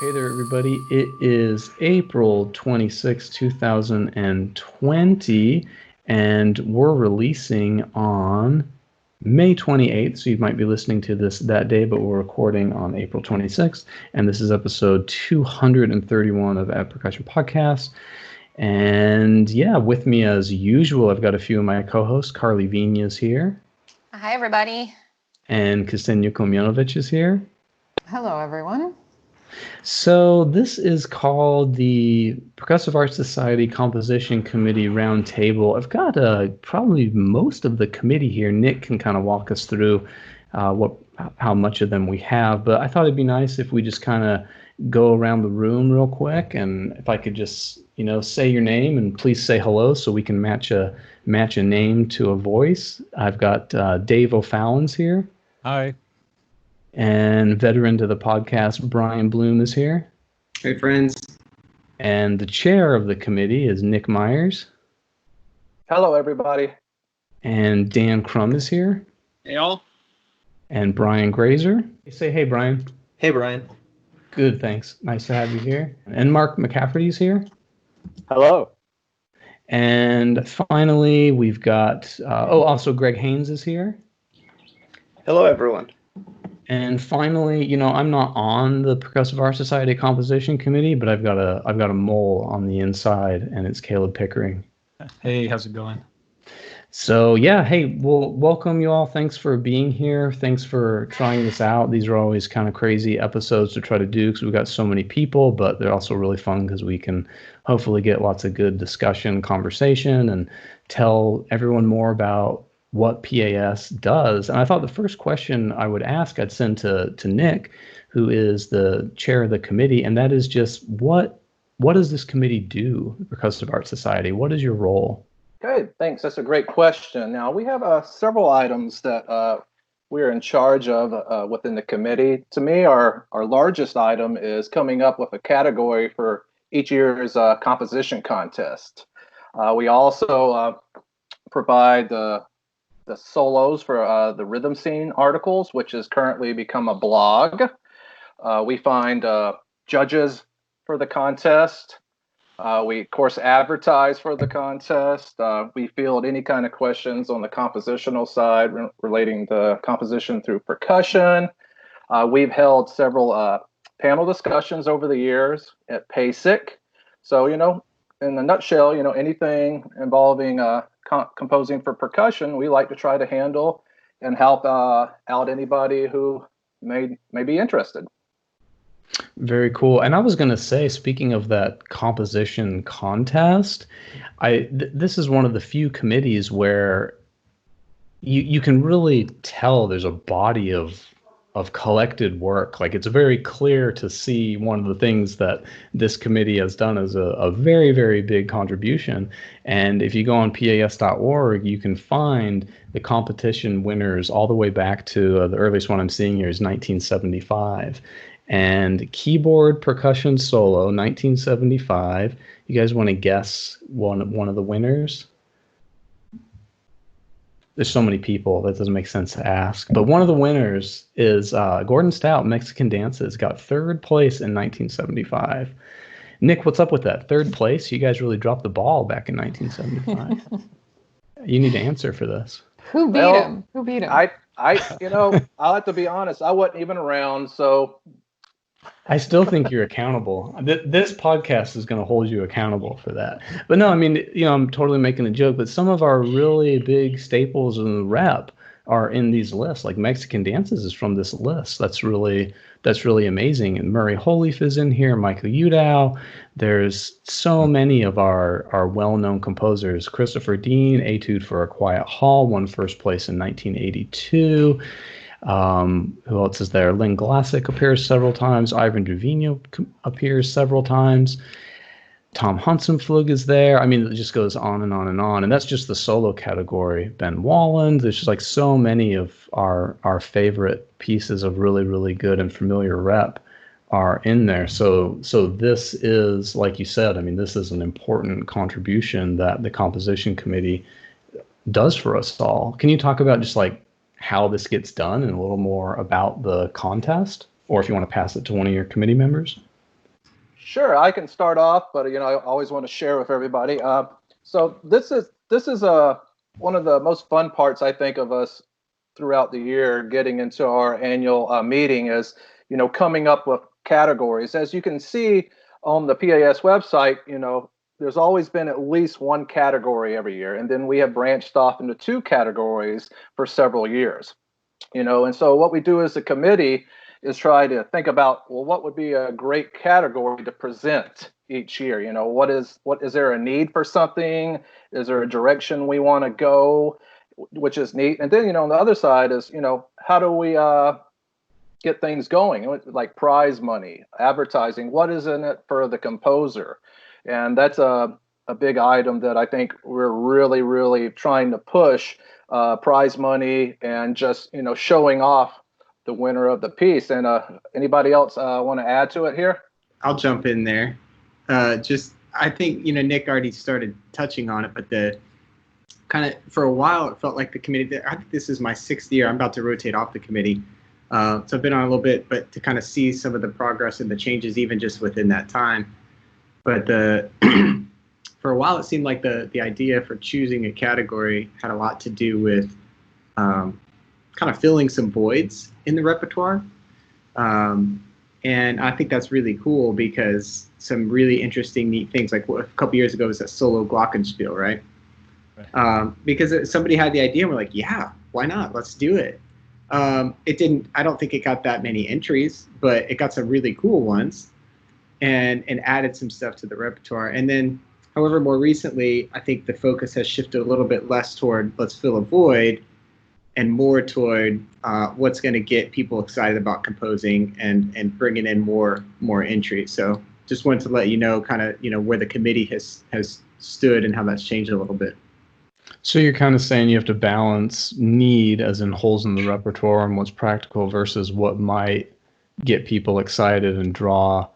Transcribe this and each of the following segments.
Hey there, everybody. It is April 26, 2020, and we're releasing on May 28th. So you might be listening to this that day, but we're recording on April 26th. And this is episode 231 of At Percussion Podcast. And yeah, with me as usual, I've got a few of my co-hosts. Karli is here. Hi, everybody. And Ksenia Komjanovic is here. Hello, everyone. So this is called the Percussive Arts Society Composition Committee Roundtable. I've got probably most of the committee here. Nick can kind of walk us through how much of them we have, but I thought it'd be nice if we just kind of go around the room real quick, and if I could just say your name and please say hello so we can match a name to a voice. I've got Dave O'Fallon's here. Hi. And veteran to the podcast, Brian Blume is here. Hey, friends. And the chair of the committee is Nick Meyers. Hello, everybody. And Dan Krumm is here. Hey, all. And Brian Graiser. Say hey, Brian. Hey, Brian. Good, thanks. Nice to have you here. And Mark McCafferty is here. Hello. And finally, we've got, also Greg Haynes is here. Hello, everyone. And finally, I'm not on the Percussive Arts Society Composition Committee, but I've got a mole on the inside, and it's Caleb Pickering. Hey, how's it going? So yeah, hey, well, welcome you all. Thanks for being here. Thanks for trying this out. These are always kind of crazy episodes to try to do because we've got so many people, but they're also really fun because we can hopefully get lots of good discussion, conversation, and tell everyone more about what PAS does. And I thought the first question I would ask, I'd send to Nick, who is the chair of the committee, and that is just what does this committee do, the Percussive Arts Society? What is your role? Okay, thanks. That's a great question. Now, we have several items that we're in charge of within the committee. To me, our largest item is coming up with a category for each year's composition contest. We also provide the solos for the Rhythm Scene articles, which has currently become a blog. We find judges for the contest. We, of course, advertise for the contest. We field any kind of questions on the compositional side relating to composition through percussion. We've held several panel discussions over the years at PASIC. So, in a nutshell, anything involving composing for percussion, we like to try to handle and help out anybody who may be interested. Very cool. And I was going to say, speaking of that composition contest, this is one of the few committees where you can really tell there's a body of collected work. Like, it's very clear to see one of the things that this committee has done as a very, very big contribution. And if you go on pas.org, you can find the competition winners all the way back to the earliest one I'm seeing here is 1975. And keyboard percussion solo, 1975. You guys want to guess one of the winners? There's so many people that doesn't make sense to ask. But one of the winners is Gordon Stout, Mexican Dances, got third place in 1975. Nick, what's up with that? Third place? You guys really dropped the ball back in 1975. You need to answer for this. Who beat him? Who beat him? I'll have to be honest. I wasn't even around, so. I still think you're accountable. This podcast is going to hold you accountable for that. But no, I mean, I'm totally making a joke, but some of our really big staples in the rep are in these lists. Like Mexican Dances is from this list. That's really amazing. And Murray Holeaf is in here, Michael Udow. There's so many of our well-known composers. Christopher Dean, Etude for a Quiet Hall, won first place in 1982. Who else is there? Lynn Glassick appears several times. Ivan Trevino appears several times. Tom Hansenflug is there. I mean, it just goes on and on and on. And that's just the solo category. Ben Walland. There's just like so many of our favorite pieces of really, really good and familiar rep are in there. So this is, like you said, I mean, this is an important contribution that the composition committee does for us all. Can you talk about just like how this gets done and a little more about the contest? Or if you want to pass it to one of your committee members? Sure, I can start off, but I always want to share with everybody. So this is one of the most fun parts, I think, of us throughout the year getting into our annual meeting is coming up with categories. As you can see on the PAS website, there's always been at least one category every year, and then we have branched off into two categories for several years. And so what we do as a committee is try to think about, well, what would be a great category to present each year? What is there a need for something? Is there a direction we want to go, which is neat? And then, on the other side is, how do we get things going, like prize money, advertising, what is in it for the composer? And that's a big item that I think we're really, really trying to push, prize money and just, showing off the winner of the piece. And anybody else want to add to it here? I'll jump in there. I think, Nick already started touching on it, but the kind of, for a while, it felt like the committee, I think this is my 6th year. I'm about to rotate off the committee. So I've been on a little bit, but to kind of see some of the progress and the changes, even just within that time. But for a while, it seemed like the idea for choosing a category had a lot to do with kind of filling some voids in the repertoire. And I think that's really cool because some really interesting, neat things, like a couple years ago was that solo glockenspiel, right? Because somebody had the idea and we're like, yeah, why not? Let's do it. I don't think it got that many entries, but it got some really cool ones and added some stuff to the repertoire. And then, however, more recently, I think the focus has shifted a little bit less toward let's fill a void and more toward what's going to get people excited about composing and bringing in more entries. So just wanted to let you know kind of, where the committee has stood and how that's changed a little bit. So you're kind of saying you have to balance need, as in holes in the repertoire, and what's practical versus what might get people excited and draw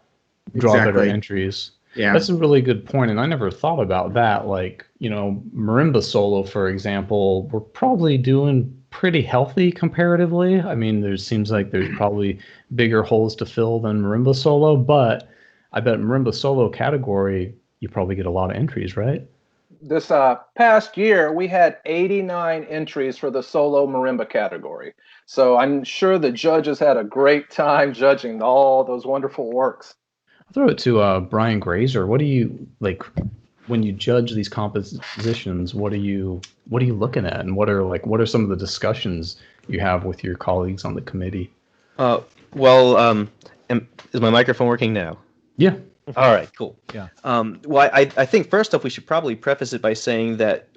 better entries. Yeah, that's a really good point, and I never thought about that. Like, marimba solo, for example, we're probably doing pretty healthy comparatively. I mean, seems like there's probably bigger holes to fill than marimba solo, but I bet marimba solo category, you probably get a lot of entries, right? This past year, we had 89 entries for the solo marimba category. So I'm sure the judges had a great time judging all those wonderful works. I'll throw it to Brian Graiser. What do you like when you judge these compositions? What are you looking at, and what are some of the discussions you have with your colleagues on the committee? Is my microphone working now? Yeah. All right, cool. Yeah. Well, I think first off, we should probably preface it by saying that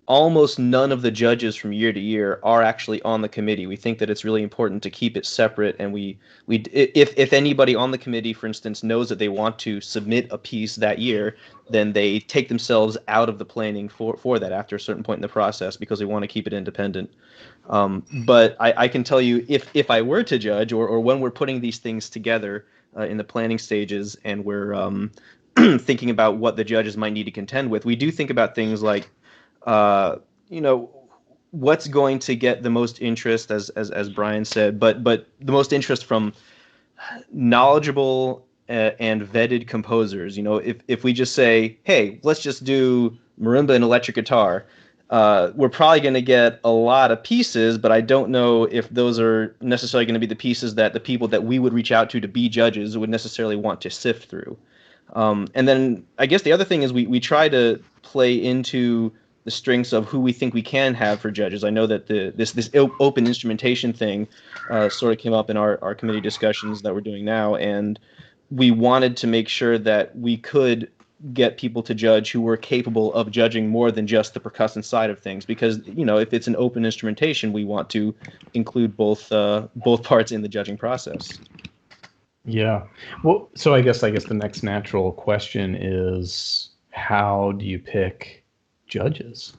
almost none of the judges from year to year are actually on the committee. We think that it's really important to keep it separate, and if anybody on the committee, for instance, knows that they want to submit a piece that year, then they take themselves out of the planning for that after a certain point in the process because they want to keep it independent. But I can tell you, if I were to judge, or when we're putting these things together in the planning stages, and we're thinking about what the judges might need to contend with, we do think about things like, what's going to get the most interest, as Brian said, but the most interest from knowledgeable and vetted composers. If we just say, hey, let's just do marimba and electric guitar, we're probably going to get a lot of pieces, but I don't know if those are necessarily going to be the pieces that the people that we would reach out to be judges would necessarily want to sift through. And then I guess the other thing is we try to play into the strengths of who we think we can have for judges. I know that this open instrumentation thing sort of came up in our committee discussions that we're doing now, and we wanted to make sure that we could get people to judge who were capable of judging more than just the percussion side of things, because if it's an open instrumentation, we want to include both parts in the judging process. Yeah. Well, so I guess the next natural question is, how do you pick judges?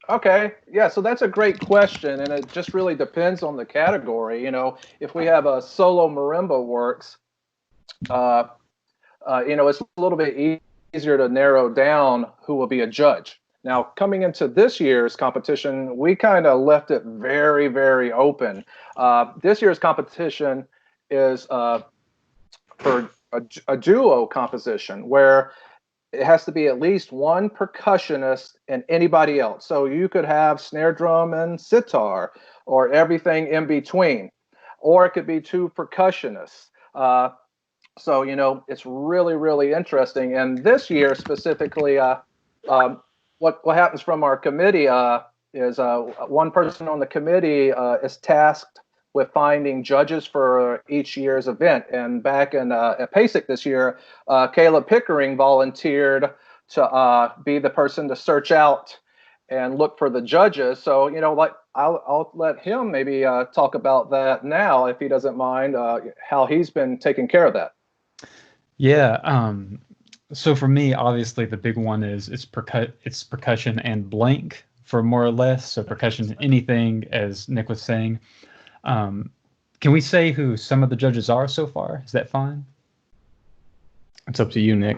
Okay, yeah, so that's a great question, and it just really depends on the category. If we have a solo marimba works, it's a little bit easier to narrow down who will be a judge. Now, coming into this year's competition, we kind of left it very, very open. This year's competition is for a duo composition where it has to be at least one percussionist and anybody else. So you could have snare drum and sitar, or everything in between, or it could be two percussionists. So it's really, really interesting. And this year specifically, what happens from our committee is one person on the committee is tasked with finding judges for each year's event. And back at PASIC this year, Caleb Pickering volunteered to be the person to search out and look for the judges. So, I'll let him maybe talk about that now, if he doesn't mind, how he's been taking care of that. Yeah. So for me, obviously, the big one is it's percussion and blank for more or less. So percussion, anything, as Nick was saying. Can we say who some of the judges are so far? Is that fine? It's up to you, Nick.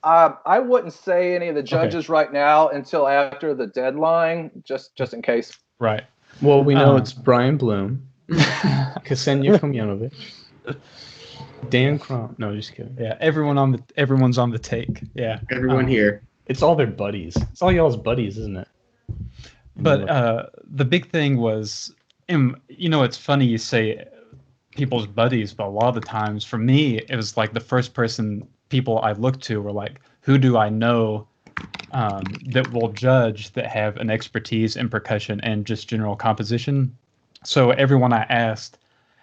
I wouldn't say any of the judges right now until after the deadline, just in case. Right. Well, we know it's Brian Blume, Ksenia Komjanovic, Dan Krumm. No, just kidding. Yeah, everyone's on the take. Yeah. Everyone here. It's all their buddies. It's all y'all's buddies, isn't it? But the big thing was, it's funny you say people's buddies, but a lot of the times for me, it was like the first people I looked to were like, who do I know that will judge that have an expertise in percussion and just general composition? So everyone I asked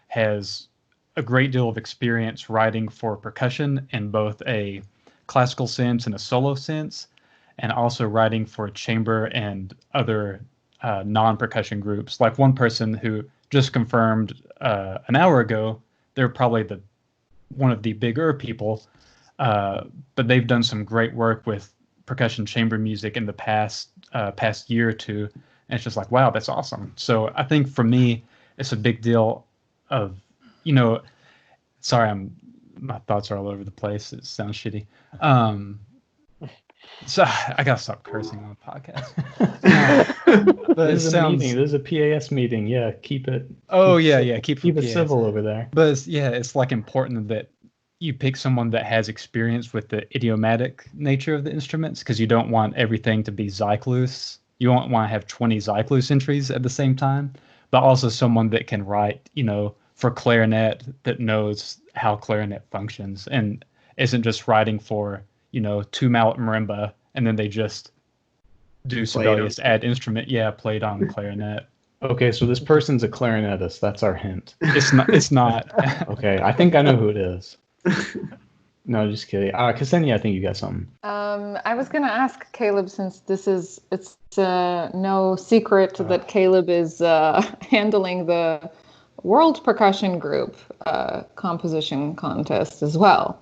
has a great deal of experience writing for percussion in both a classical sense and a solo sense, and also writing for chamber and other non-percussion groups. Like one person who just confirmed an hour ago, they're probably one of the bigger people, but they've done some great work with percussion chamber music in the past year or two, and it's just like, wow, that's awesome. So I think for me, it's a big deal of, sorry, my thoughts are all over the place. It sounds shitty. So I gotta stop cursing on the podcast. But There's a meeting. There's a PAS meeting. Yeah, keep it. Oh yeah. Keep it civil over there. But it's like important that you pick someone that has experience with the idiomatic nature of the instruments, because you don't want everything to be Zyklus. You won't want to have 20 Zyklus entries at the same time, but also someone that can write, for clarinet, that knows how clarinet functions and isn't just writing for, two mallet marimba and then they just do Sibelius add instrument. Yeah, played on clarinet. Okay, so this person's a clarinetist. That's our hint. It's not. Okay, I think I know who it is. No, just kidding. Ksenia, I think you got something. I was going to ask Caleb, since it's no secret that Caleb is handling the World Percussion Group composition contest as well.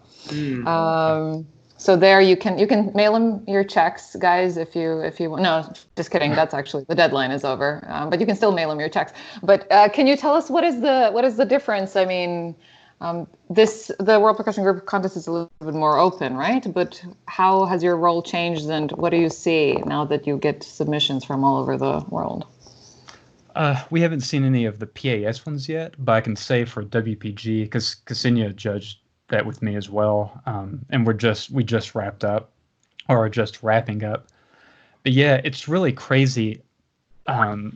So there you can mail him your checks, guys, if you want. No, just kidding. That's actually, the deadline is over. But you can still mail him your checks. But can you tell us what is the difference? I mean, the World Percussion Group contest is a little bit more open, right? But how has your role changed, and what do you see now that you get submissions from all over the world? We haven't seen any of the PAS ones yet, but I can say for WPG, because Ksenia judged that with me as well, and we just wrapped up, or are just wrapping up. But yeah, it's really crazy. I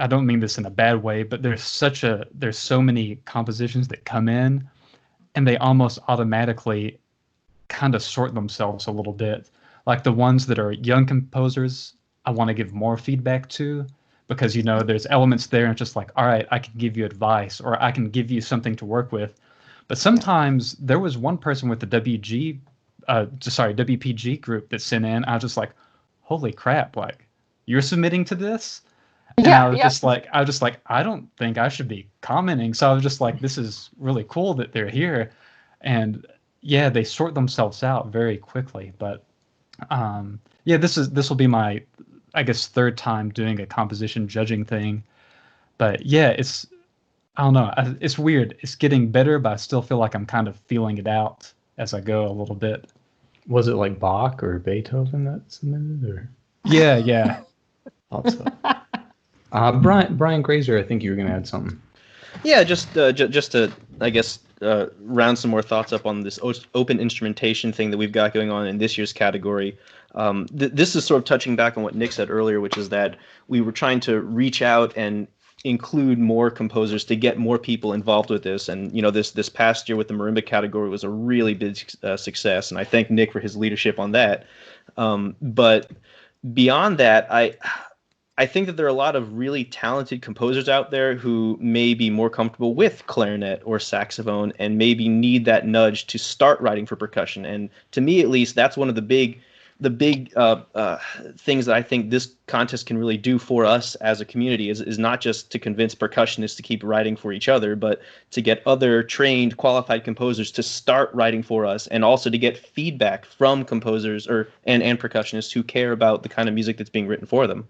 don't mean this in a bad way, but there's so many compositions that come in, and they almost automatically kind of sort themselves a little bit. Like the ones that are young composers, I want to give more feedback to, because there's elements there, and it's just like, all right, I can give you advice, or I can give you something to work with. But sometimes there was one person with the WPG group that sent in. I was just like, holy crap, like, you're submitting to this? And I was just like, I don't think I should be commenting. So I was just like, this is really cool that they're here. And yeah, they sort themselves out very quickly. But this will be my, I guess, third time doing a composition judging thing. But yeah, I don't know. It's weird. It's getting better, but I still feel like I'm kind of feeling it out as I go a little bit. Was it like Bach or Beethoven that submitted, or? Yeah. Thought so. Brian Graiser, I think you were going to add something. Yeah, just to, I guess, round some more thoughts up on this open instrumentation thing that we've got going on in this year's category. This is sort of touching back on what Nick said earlier, which is that we were trying to reach out and include more composers to get more people involved with this. And, this past year with the marimba category was a really big success. And I thank Nick for his leadership on that. But beyond that, I think that there are a lot of really talented composers out there who may be more comfortable with clarinet or saxophone and maybe need that nudge to start writing for percussion. And to me, at least, that's one of the big things that I think this contest can really do for us as a community is not just to convince percussionists to keep writing for each other, but to get other trained, qualified composers to start writing for us, and also to get feedback from composers and percussionists who care about the kind of music that's being written for them.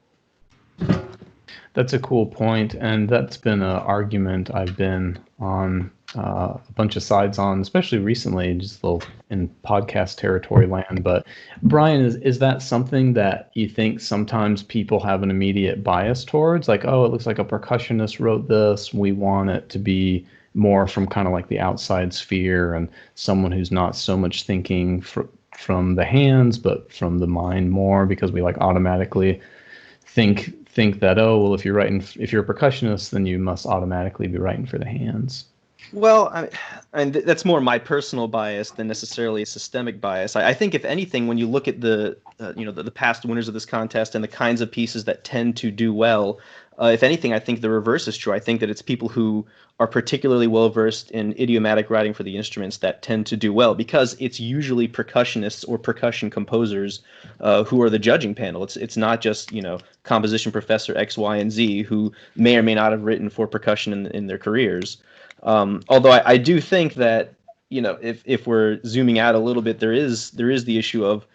That's a cool point, and that's been an argument I've been on a bunch of sides on, especially recently, just a little in podcast territory land. But Brian, is that something that you think sometimes people have an immediate bias towards? Like, oh, it looks like a percussionist wrote this. We want it to be more from kind of like the outside sphere and someone who's not so much thinking from the hands, but from the mind more, because we like automatically think that, oh, well, if you're a percussionist, then you must automatically be writing for the hands. Well, that's more my personal bias than necessarily a systemic bias. I think, if anything, when you look at the past winners of this contest and the kinds of pieces that tend to do well, if anything, I think the reverse is true. I think that it's people who are particularly well versed in idiomatic writing for the instruments that tend to do well, because it's usually percussionists or percussion composers who are the judging panel. It's not just composition professor X, Y, and Z who may or may not have written for percussion in their careers. Although I do think that if we're zooming out a little bit, there is the issue of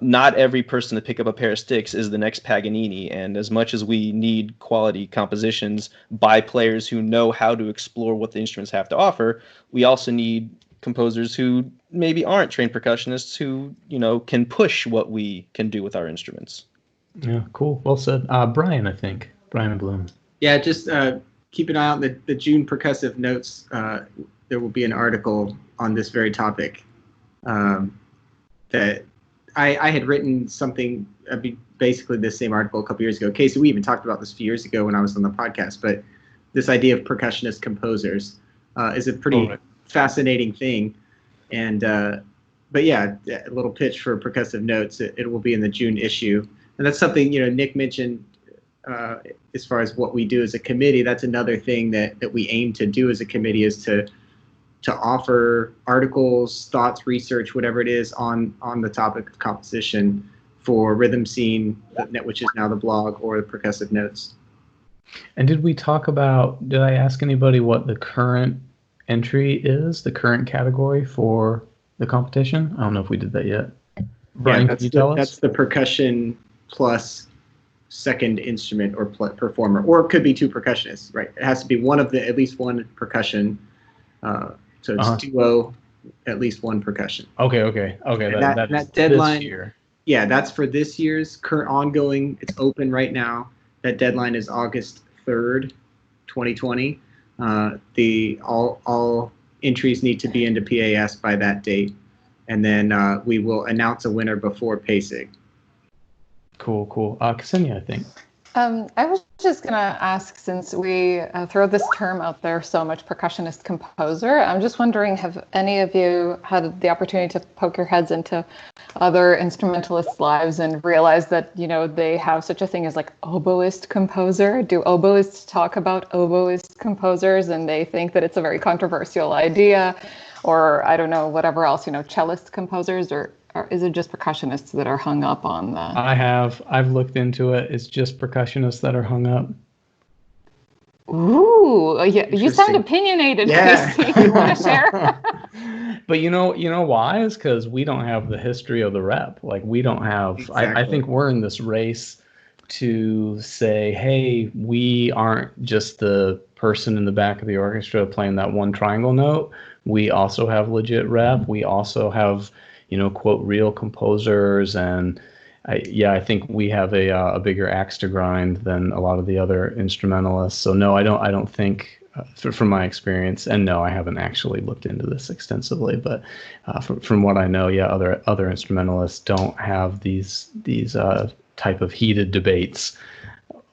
not every person to pick up a pair of sticks is the next Paganini. And as much as we need quality compositions by players who know how to explore what the instruments have to offer, we also need composers who maybe aren't trained percussionists who can push what we can do with our instruments. Yeah, cool. Well said. Brian and Blume. Yeah, just keep an eye out the June percussive notes. There will be an article on this very topic that I had written something, basically the same article a couple years ago. Casey, we even talked about this a few years ago when I was on the podcast, but this idea of percussionist composers is a pretty fascinating thing. And but yeah, a little pitch for percussive notes. It will be in the June issue. And that's something, Nick mentioned as far as what we do as a committee. That's another thing that we aim to do as a committee, is to offer articles, thoughts, research, whatever it is on the topic of composition for Rhythm Scene, which is now the blog, or the Percussive Notes. And did I ask anybody what the current entry is, the current category for the competition? I don't know if we did that yet. Brian, can you tell us? That's the percussion plus second instrument or performer, or it could be two percussionists, right? It has to be at least one percussion. So it's duo, at least one percussion. Okay. That deadline, this year. Yeah, that's for this year's current ongoing. It's open right now. That deadline is August 3rd, 2020. All entries need to be into PAS by that date, and then we will announce a winner before PASIC. Cool. Ksenia, I think. I was just going to ask, since we throw this term out there so much, percussionist composer, I'm just wondering, have any of you had the opportunity to poke your heads into other instrumentalists' lives and realize that, they have such a thing as like oboist composer? Do oboists talk about oboist composers and they think that it's a very controversial idea? Or I don't know, whatever else, cellist composers, or is it just percussionists that are hung up on that? I've looked into it. It's just percussionists that are hung up. Ooh, yeah, you sound opinionated. Yeah. Casey. You want to share? But you know why? Is because we don't have the history of the rep. Like, we don't have. Exactly. I think we're in this race to say, hey, we aren't just the person in the back of the orchestra playing that one triangle note. We also have legit rep. We also have, quote, real composers. And I think we have a bigger axe to grind than a lot of the other instrumentalists. So no, I don't think, from my experience, and no, I haven't actually looked into this extensively, but from what I know, yeah, other instrumentalists don't have these type of heated debates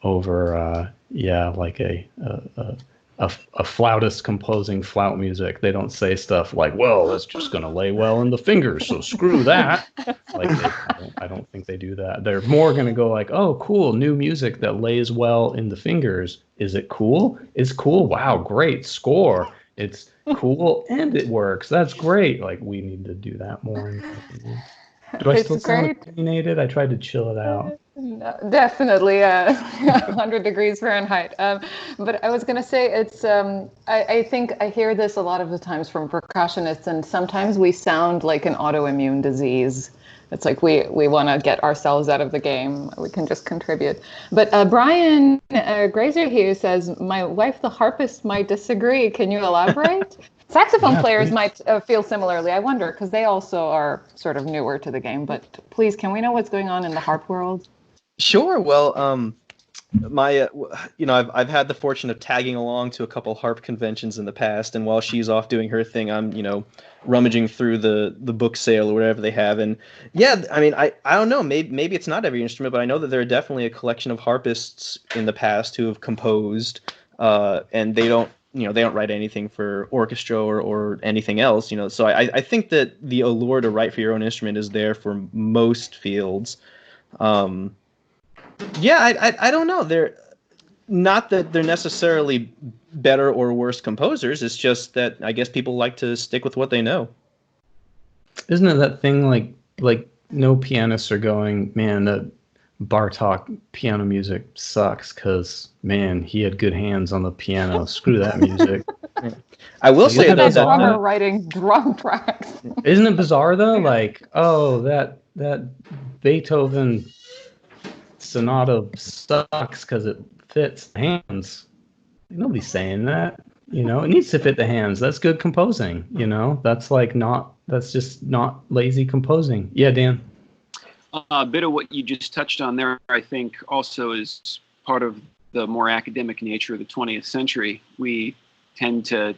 over like a flautist composing flout music. They don't say stuff like, well, it's just going to lay well in the fingers, so screw that. Like, I don't think they do that. They're more going to go like, oh, cool, new music that lays well in the fingers. Is it cool? It's cool. Wow, great score. It's cool and it works. That's great. Like, we need to do that more. Do I still sound opinionated? I tried to chill it out. No, definitely 100 degrees Fahrenheit. But I was going to say, it's I think I hear this a lot of the times from percussionists, and sometimes we sound like an autoimmune disease. It's like we want to get ourselves out of the game. We can just contribute. But Brian Graiser here says, my wife, the harpist, might disagree. Can you elaborate? Saxophone players might feel similarly, I wonder, because they also are sort of newer to the game. But please, can we know what's going on in the harp world? Sure. Well, I've had the fortune of tagging along to a couple harp conventions in the past, and while she's off doing her thing, I'm, rummaging through the book sale or whatever they have. And yeah, I mean, I don't know, maybe it's not every instrument, but I know that there are definitely a collection of harpists in the past who have composed, and they don't write anything for orchestra or anything else, So I think that the allure to write for your own instrument is there for most fields. I don't know. They're not that they're necessarily better or worse composers. It's just that I guess people like to stick with what they know. Isn't it that thing like no pianists are going, man, that Bartók piano music sucks because, man, he had good hands on the piano. Screw that music. I will say that drummer writing drum tracks. Isn't it bizarre though? Like, oh, that Beethoven sonata sucks because it fits hands. Nobody's saying that. It needs to fit the hands. That's good composing. That's just not lazy composing. Yeah, Dan. A bit of what you just touched on there, I think, also is part of the more academic nature of the 20th century. We tend to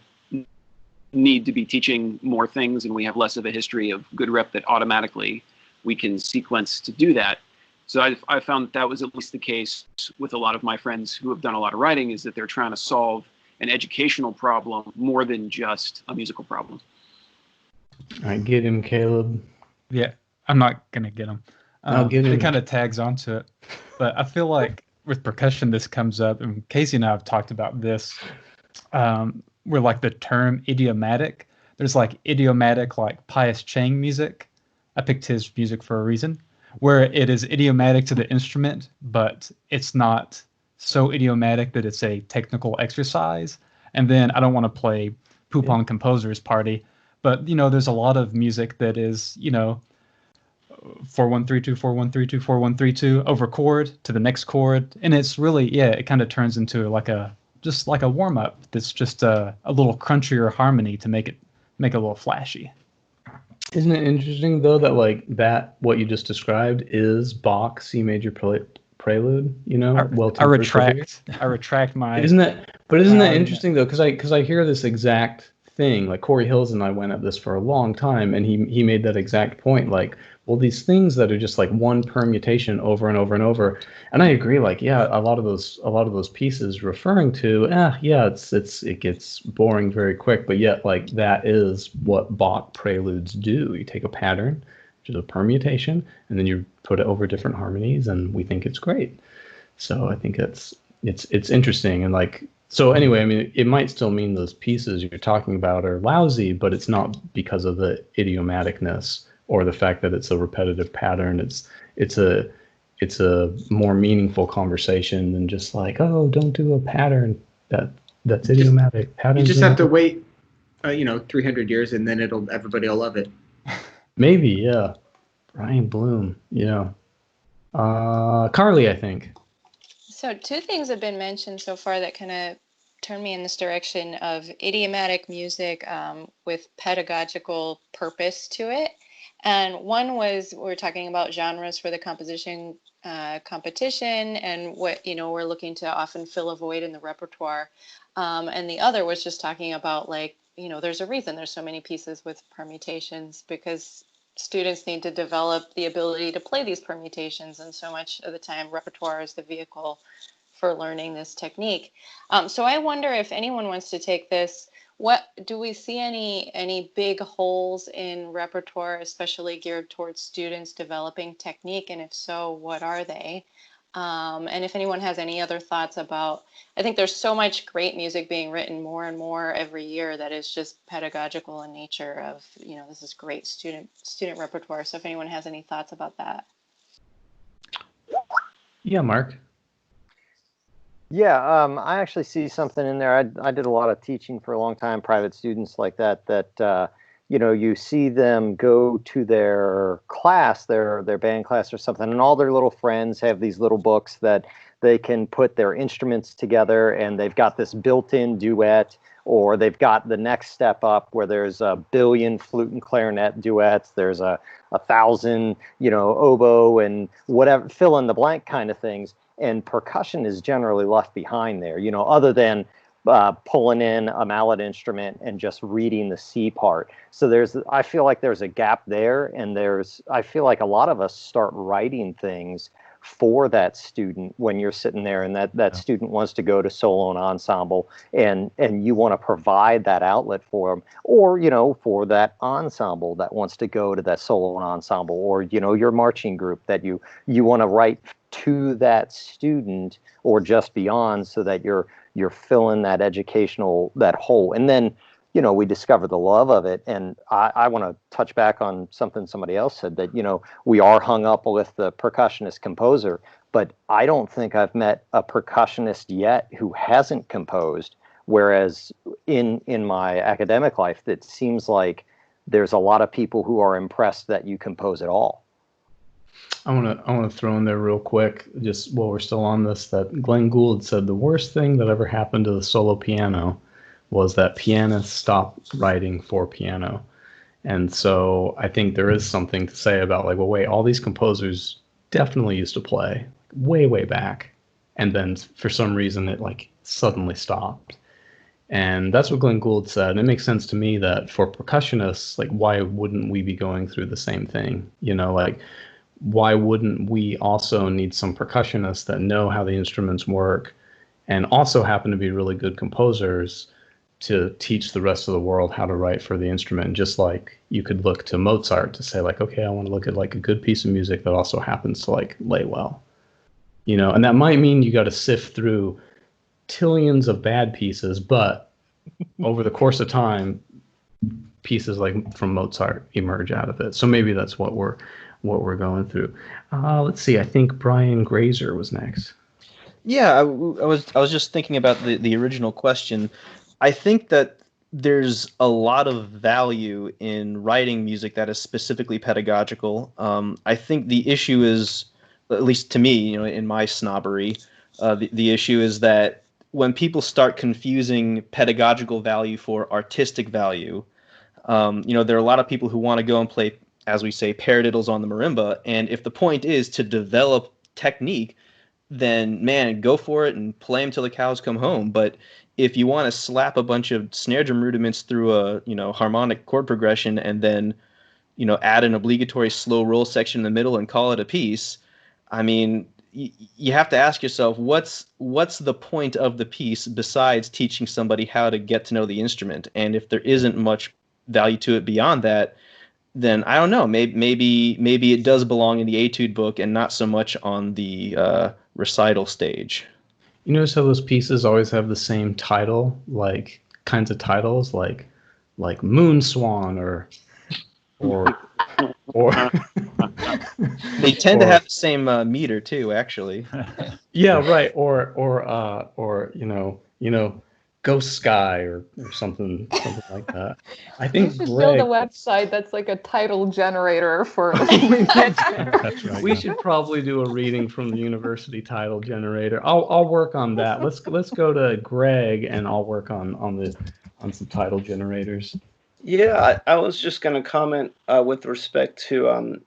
need to be teaching more things, and we have less of a history of good rep that automatically we can sequence to do that. So I found that was at least the case with a lot of my friends who have done a lot of writing, is that they're trying to solve an educational problem more than just a musical problem. I get him, Caleb. Yeah, I'm not going to get him. I'll get him. It kind of tags onto it. But I feel like with percussion, this comes up, and Casey and I have talked about this, where like the term idiomatic, there's like idiomatic, like Pius Chang music. I picked his music for a reason, where it is idiomatic to the instrument, but it's not so idiomatic that it's a technical exercise. And then I don't want to play poop on composer's party, but there's a lot of music that is 4-1-3-2 4-1-3-2 4-1-3-2 over chord to the next chord, and it's really it kind of turns into like a warm up that's just a little crunchier harmony to make it a little flashy. Isn't it interesting though that what you just described is Bach C major prelude? I retract my. Isn't that interesting though? Because I hear this exact thing. Like Corey Hills and I went at this for a long time, and he made that exact point. Like, well, these things that are just like one permutation over and over and over. And I agree. Like, yeah, a lot of those pieces referring to, it gets boring very quick. But yet, like, that is what Bach preludes do. You take a pattern, which is a permutation, and then you put it over different harmonies, and we think it's great. So I think it's interesting. And like, so anyway, I mean, it might still mean those pieces you're talking about are lousy, but it's not because of the idiomaticness or the fact that it's a repetitive pattern. It's a more meaningful conversation than just like, oh, don't do a pattern that's idiomatic. Patterns. You just have to wait, 300 years, and then everybody will love it. Maybe, yeah. Brian Blume, Karli, I think. So 2 things have been mentioned so far that kind of turn me in this direction of idiomatic music with pedagogical purpose to it. And one was we were talking about genres for the composition competition, and what we're looking to often fill a void in the repertoire. And the other was just talking about like there's a reason there's so many pieces with permutations, because students need to develop the ability to play these permutations, and so much of the time repertoire is the vehicle for learning this technique. So I wonder if anyone wants to take this. What do we see any big holes in repertoire, especially geared towards students developing technique? And if so, what are they? And if anyone has any other thoughts about, I think there's so much great music being written more and more every year that is just pedagogical in nature of, this is great student repertoire. So if anyone has any thoughts about that. Yeah, Mark. Yeah, I actually see something in there. I did a lot of teaching for a long time, private students like that, you see them go to their class, their band class or something, and all their little friends have these little books that they can put their instruments together, and they've got this built-in duet, or they've got the next step up where there's a billion flute and clarinet duets, there's a 1,000, oboe and whatever, fill in the blank kind of things. And percussion is generally left behind there, other than pulling in a mallet instrument and just reading the C part. So I feel like there's a gap there, and I feel like a lot of us start writing things for that student when you're sitting there and that student wants to go to solo and ensemble, and you want to provide that outlet for them, or for that ensemble that wants to go to that solo and ensemble, or your marching group that you want to write to that student or just beyond, so that you're filling that educational, that hole. And then we discover the love of it. And I want to touch back on something somebody else said, that we are hung up with the percussionist composer, but I don't think I've met a percussionist yet who hasn't composed. Whereas in my academic life, it seems like there's a lot of people who are impressed that you compose at all. I want to throw in there real quick, just while we're still on this, that Glenn Gould said the worst thing that ever happened to the solo piano was that pianists stopped writing for piano. And so I think there is something to say about like, well, wait, all these composers definitely used to play way, way back. And then for some reason it like suddenly stopped. And that's what Glenn Gould said. And it makes sense to me that for percussionists, like, why wouldn't we be going through the same thing? Like, why wouldn't we also need some percussionists that know how the instruments work and also happen to be really good composers to teach the rest of the world how to write for the instrument? Just like you could look to Mozart to say like, okay, I want to look at like a good piece of music that also happens to like lay well, and that might mean you got to sift through trillions of bad pieces, but over the course of time, pieces like from Mozart emerge out of it. So maybe that's what we're going through. Let's see. I think Brian Graiser was next. Yeah, I was just thinking about the original question. I think that there's a lot of value in writing music that is specifically pedagogical. I think the issue is, at least to me, in my snobbery, the issue is that when people start confusing pedagogical value for artistic value, there are a lot of people who want to go and play, as we say, paradiddles on the marimba. And if the point is to develop technique, then man, go for it and play them till the cows come home. But if you want to slap a bunch of snare drum rudiments through a harmonic chord progression and then add an obligatory slow roll section in the middle and call it a piece, I mean, you have to ask yourself, what's the point of the piece besides teaching somebody how to get to know the instrument? And if there isn't much value to it beyond that, then I don't know. Maybe it does belong in the etude book and not so much on the recital stage. You notice how those pieces always have the same title, like kinds of titles, like Moon Swan or They tend to have the same meter too, actually. Yeah, right. Or Ghost Sky or something like that. I think we should build a website that's like a title generator for. That's right. We should probably do a reading from the university title generator. I'll work on that. Let's go to Greg and I'll work on some title generators. Yeah, I was just going to comment with respect to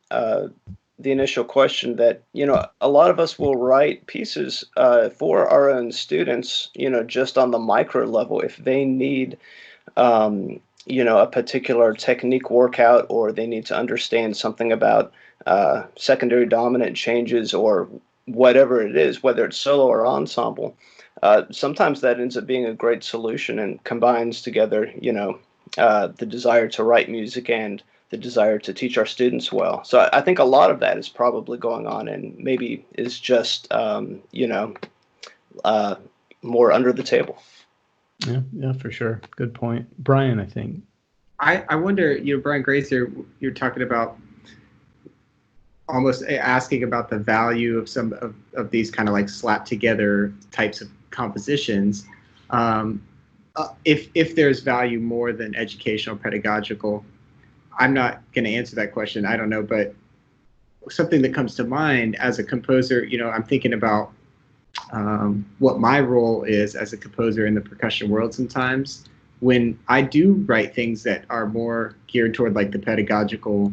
the initial question that, a lot of us will write pieces for our own students, just on the micro level if they need, a particular technique workout, or they need to understand something about secondary dominant changes or whatever it is, whether it's solo or ensemble. Sometimes that ends up being a great solution and combines together, the desire to write music and the desire to teach our students well. So I think a lot of that is probably going on, and maybe is just, more under the table. Yeah, for sure. Good point. Brian, I think. I wonder, Brian Graiser, you're talking about almost asking about the value of some of these kind of like slapped together types of compositions. If there's value more than educational, pedagogical, I'm not going to answer that question. I don't know, but something that comes to mind as a composer, I'm thinking about what my role is as a composer in the percussion world sometimes. When I do write things that are more geared toward like the pedagogical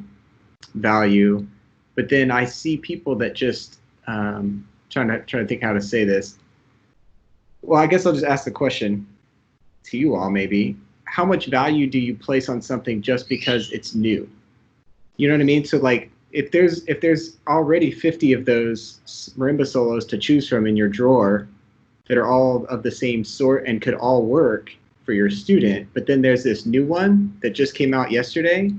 value, but then I see people that just trying to think how to say this. Well, I guess I'll just ask the question to you all, maybe. How much value do you place on something just because it's new? You know what I mean? So like, if there's already 50 of those marimba solos to choose from in your drawer that are all of the same sort and could all work for your student, but then there's this new one that just came out yesterday,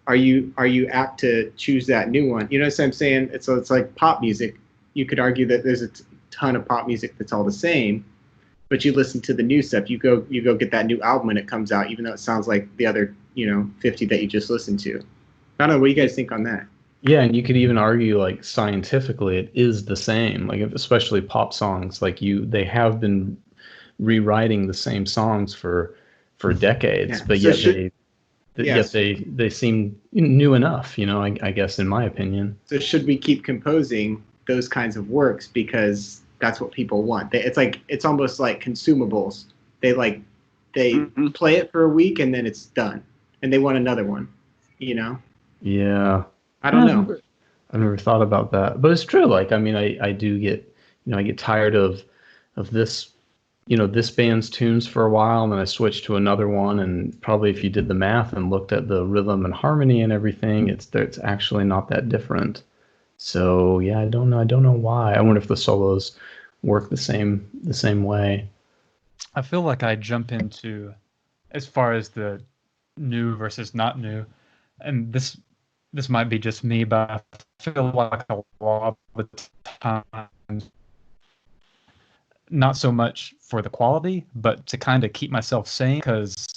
are you apt to choose that new one? You know what I'm saying? It's like pop music. You could argue that there's a ton of pop music that's all the same, but you listen to the new stuff. You go get that new album when it comes out, even though it sounds like the other 50 that you just listened to. I don't know. What do you guys think on that? Yeah, and you could even argue, like, scientifically, it is the same. Like, especially pop songs, like they have been rewriting the same songs for decades, Yeah. but So yet they seem new enough. I guess, in my opinion. So should we keep composing those kinds of works because that's what people want? It's almost like consumables. They play it for a week and then it's done, and they want another one. Yeah. I don't know. I've never thought about that, but it's true. Like, I mean, I do get, I get tired of this, this band's tunes for a while, and then I switch to another one. And probably if you did the math and looked at the rhythm and harmony and everything, it's actually not that different. So yeah, I don't know why. I wonder if the solos work the same way. I feel like I jump into, as far as the new versus not new, and this might be just me, but I feel like a lot of the times, not so much for the quality, but to kind of keep myself sane. Because,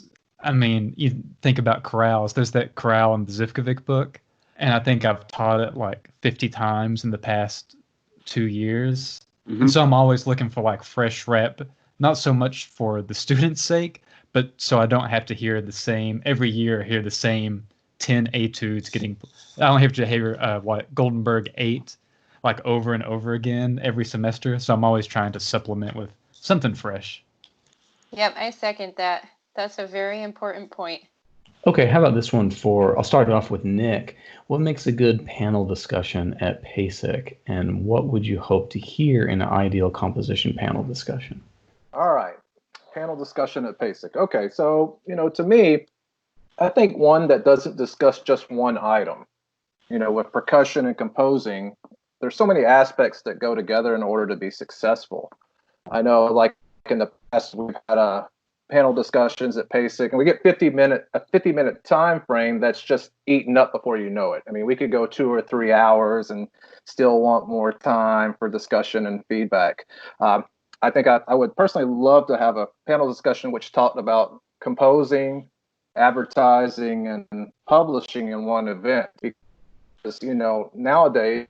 I mean, you think about chorales. There's that chorale in the Zivkovic book, and I think I've taught it like 50 times in the past 2 years. Mm-hmm. And so I'm always looking for like fresh rep, not so much for the student's sake, but so I don't have to hear the same, every year hear the same 10 etudes getting, I don't have to hear Goldenberg 8 like over and over again every semester. So I'm always trying to supplement with something fresh. Yep, I second that. That's a very important point. Okay, how about this one I'll start it off with Nick. What makes a good panel discussion at PASIC, and what would you hope to hear in an ideal composition panel discussion? All right, panel discussion at PASIC. Okay, so, to me, I think one that doesn't discuss just one item. With percussion and composing, there's so many aspects that go together in order to be successful. I know, like in the past, we've had panel discussions at PASIC, and we get a 50-minute time frame that's just eaten up before you know it. I mean, we could go 2 or 3 hours and still want more time for discussion and feedback. I think I would personally love to have a panel discussion which talked about composing, advertising, and publishing in one event. Because, nowadays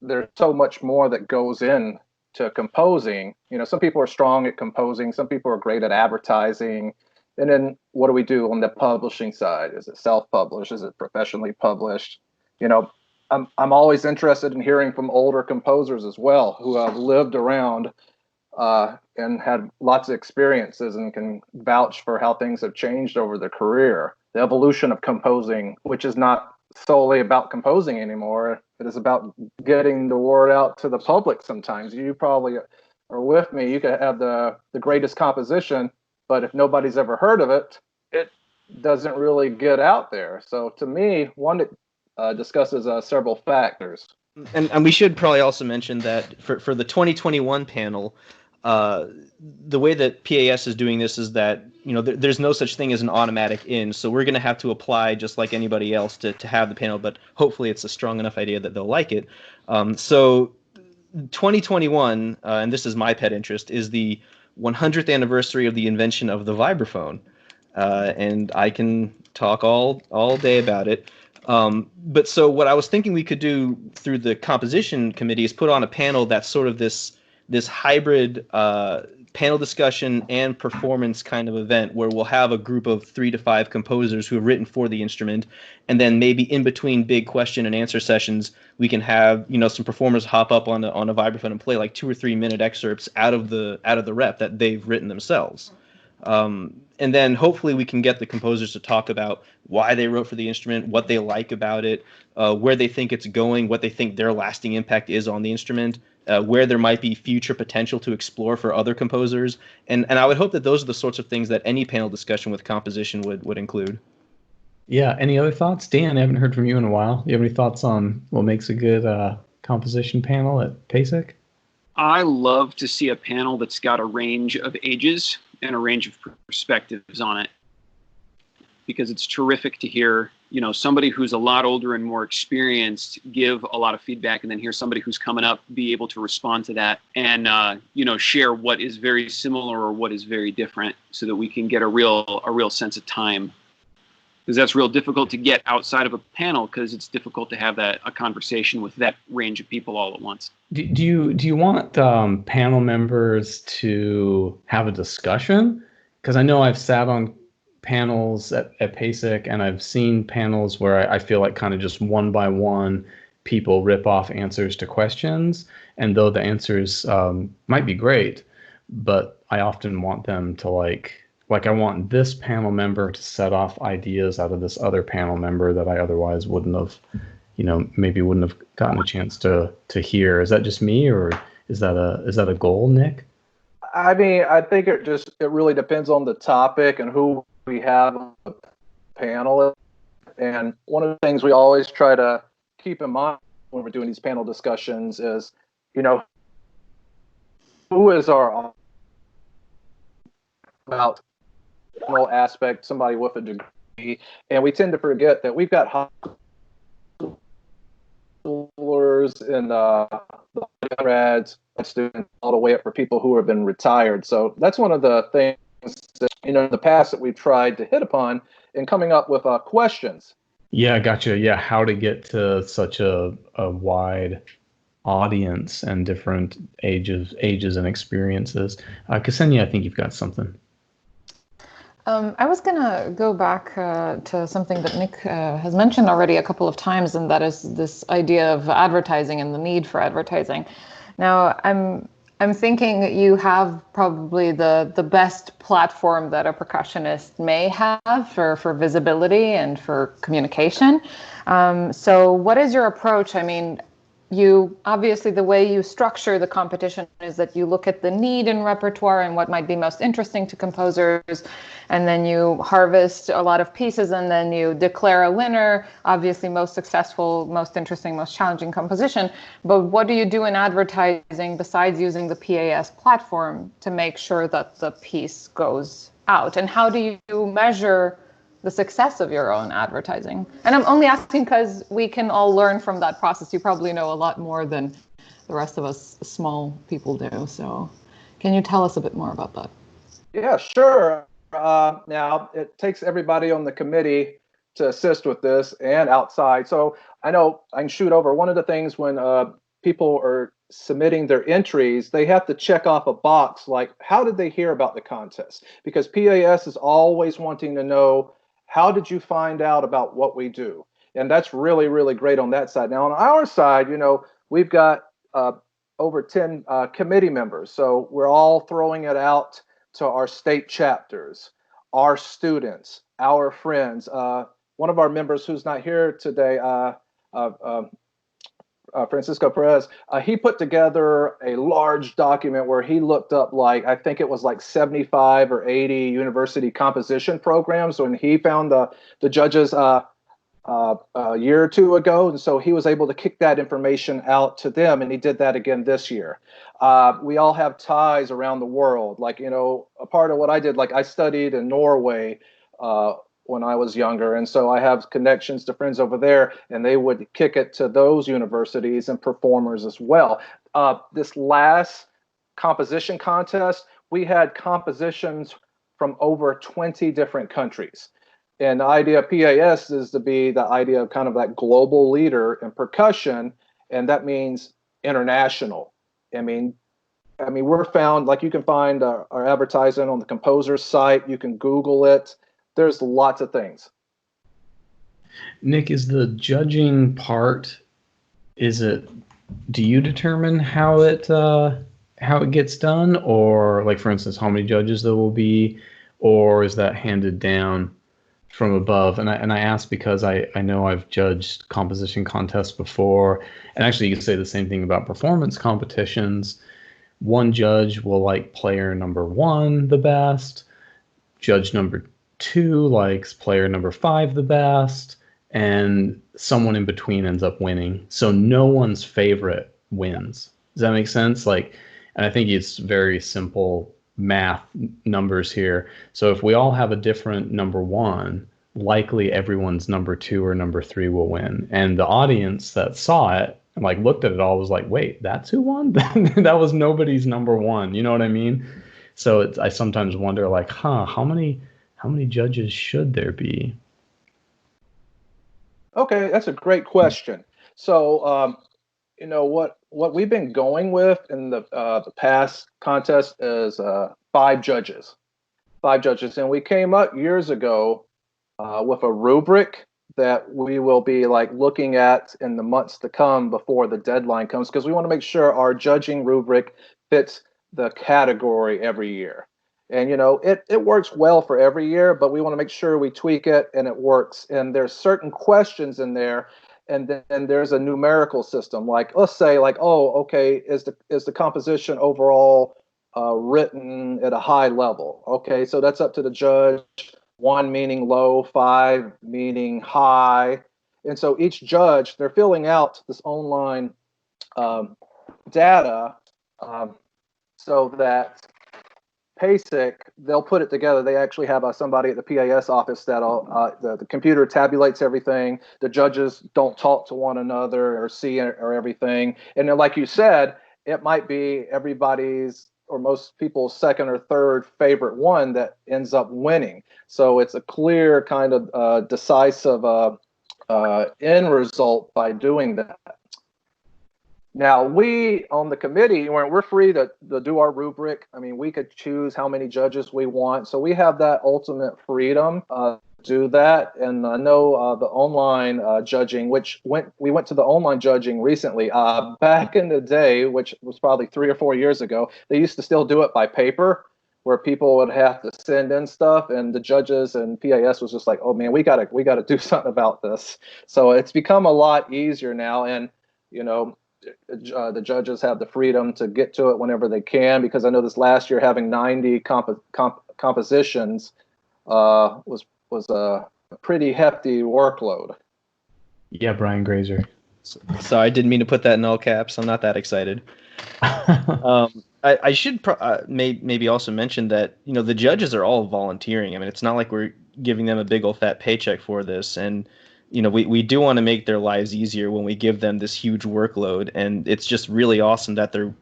there's so much more that goes in to composing. Some people are strong at composing, some people are great at advertising. And then what do we do on the publishing side? Is it self-published? Is it professionally published? I'm always interested in hearing from older composers as well, who have lived around and had lots of experiences and can vouch for how things have changed over their career. the evolution of composing, which is not solely about composing anymore. It is about getting the word out to the public. Sometimes you probably are with me. You could have the greatest composition, but if nobody's ever heard of it, it doesn't really get out there. So to me, one that discusses several factors. And we should probably also mention that for the 2021 panel, the way that PAS is doing this is that, you know, there's no such thing as an automatic in. So we're going to have to apply just like anybody else to have the panel, but hopefully it's a strong enough idea that they'll like it. So 2021, and this is my pet interest, is the 100th anniversary of the invention of the vibraphone. And I can talk all day about it. But so what I was thinking we could do through the composition committee is put on a panel that's sort of this hybrid panel discussion and performance kind of event where we'll have a group of 3 to 5 composers who have written for the instrument, and then maybe in between big question and answer sessions we can have, you know, some performers hop up on a vibraphone and play like 2 or 3 minute excerpts out of the rep that they've written themselves. And then hopefully we can get the composers to talk about why they wrote for the instrument, what they like about it, where they think it's going, what they think their lasting impact is on the instrument, where there might be future potential to explore for other composers. And I would hope that those are the sorts of things that any panel discussion with composition would include. Yeah. Any other thoughts? Dan, I haven't heard from you in a while. You have any thoughts on what makes a good composition panel at PASIC? I love to see a panel that's got a range of ages and a range of perspectives on it, because it's terrific to hear, you know, somebody who's a lot older and more experienced give a lot of feedback, and then hear somebody who's coming up be able to respond to that and you know, share what is very similar or what is very different, so that we can get a real sense of time, because that's real difficult to get outside of a panel, because it's difficult to have a conversation with that range of people all at once. Do you want panel members to have a discussion? Because I know I've sat on panels at PASIC, and I've seen panels where I feel like kind of just one by one people rip off answers to questions, and though the answers might be great, but I often want them to like I want this panel member to set off ideas out of this other panel member that I otherwise wouldn't have, you know, maybe wouldn't have gotten a chance to hear. Is that just me, or is that a goal, Nick? I mean, I think it really depends on the topic and who we have on the panel. And one of the things we always try to keep in mind when we're doing these panel discussions is, you know, who is our about aspect, somebody with a degree, and we tend to forget that we've got high schoolers and grads, students, all the way up for people who have been retired. So that's one of the things that, you know, in the past that we've tried to hit upon in coming up with questions. Yeah, gotcha. Yeah, how to get to such a wide audience and different ages and experiences. Ksenia, I think you've got something. I was going to go back to something that Nick has mentioned already a couple of times, and that is this idea of advertising and the need for advertising. Now, I'm thinking you have probably the best platform that a percussionist may have for visibility and for communication. So what is your approach? I mean, you obviously, the way you structure the competition is that you look at the need in repertoire and what might be most interesting to composers, and then you harvest a lot of pieces, and then you declare a winner, obviously most successful, most interesting, most challenging composition. But what do you do in advertising besides using the PAS platform to make sure that the piece goes out? And how do you measure the success of your own advertising? And I'm only asking because we can all learn from that process. You probably know a lot more than the rest of us small people do. So can you tell us a bit more about that? Yeah, sure. Now, it takes everybody on the committee to assist with this and outside. So I know I can shoot over. One of the things when people are submitting their entries, they have to check off a box like, how did they hear about the contest? Because PAS is always wanting to know, how did you find out about what we do? And that's really, really great on that side. Now, on our side, you know, we've got over 10 committee members. So we're all throwing it out to our state chapters. our students, our friends. One of our members who's not here today, Francisco Perez, he put together a large document where he looked up I think it was 75 or 80 university composition programs when he found the judges a year or two ago. And so he was able to kick that information out to them, and he did that again this year. We all have ties around the world. A part of what I did, I studied in Norway when I was younger. And so I have connections to friends over there, and they would kick it to those universities and performers as well. This last composition contest, we had compositions from over 20 different countries. And the idea of PAS is to be the idea of kind of that global leader in percussion, and that means international. I mean, we're found, you can find our advertising on the composer's site. You can Google it. There's lots of things. Nick, is the judging part, do you determine how it gets done? Or for instance, how many judges there will be, or is that handed down from above? And I ask because I know I've judged composition contests before, and actually you could say the same thing about performance competitions. One judge will like player number 1 the best, judge number 2 likes player number 5 the best, and someone in between ends up winning. So no one's favorite wins. Does that make sense? And I think it's very simple math numbers here. So if we all have a different number 1, likely everyone's number 2 or number 3 will win. And the audience that saw it and looked at it all was like, wait, that's who won? That was nobody's number 1. You know what I mean? So I sometimes wonder how many judges should there be? Okay, that's a great question. So, what we've been going with in the past contest is 5 judges. 5 judges. And we came up years ago with a rubric that we will be looking at in the months to come before the deadline comes, because we want to make sure our judging rubric fits the category every year. And, it works well for every year, but we want to make sure we tweak it and it works. And there's certain questions in there. And then there's a numerical system. Let's say is the composition overall written at a high level? Okay, so that's up to the judge. 1 meaning low, 5 meaning high. And so each judge, they're filling out this online data so that PASIC, they'll put it together. They actually have somebody at the PAS office that'll the computer tabulates everything. The judges don't talk to one another or see or everything. And then, like you said, it might be everybody's or most people's second or third favorite one that ends up winning. So it's a clear kind of decisive end result by doing that. Now, we on the committee, we're free to do our rubric. I mean, we could choose how many judges we want. So we have that ultimate freedom to do that. And I know the online judging, we went to the online judging recently. Back in the day, which was probably 3 or 4 years ago, they used to still do it by paper, where people would have to send in stuff, and the judges and PAS was just like, oh man, we gotta do something about this. So it's become a lot easier now, and the judges have the freedom to get to it whenever they can, because I know this last year having 90 compositions was a pretty hefty workload. Yeah, Brian Graiser. So I didn't mean to put that in all caps. I'm not that excited. I should maybe also mention that the judges are all volunteering. I mean, it's not like we're giving them a big old fat paycheck for this, and we do want to make their lives easier when we give them this huge workload, and it's just really awesome that they're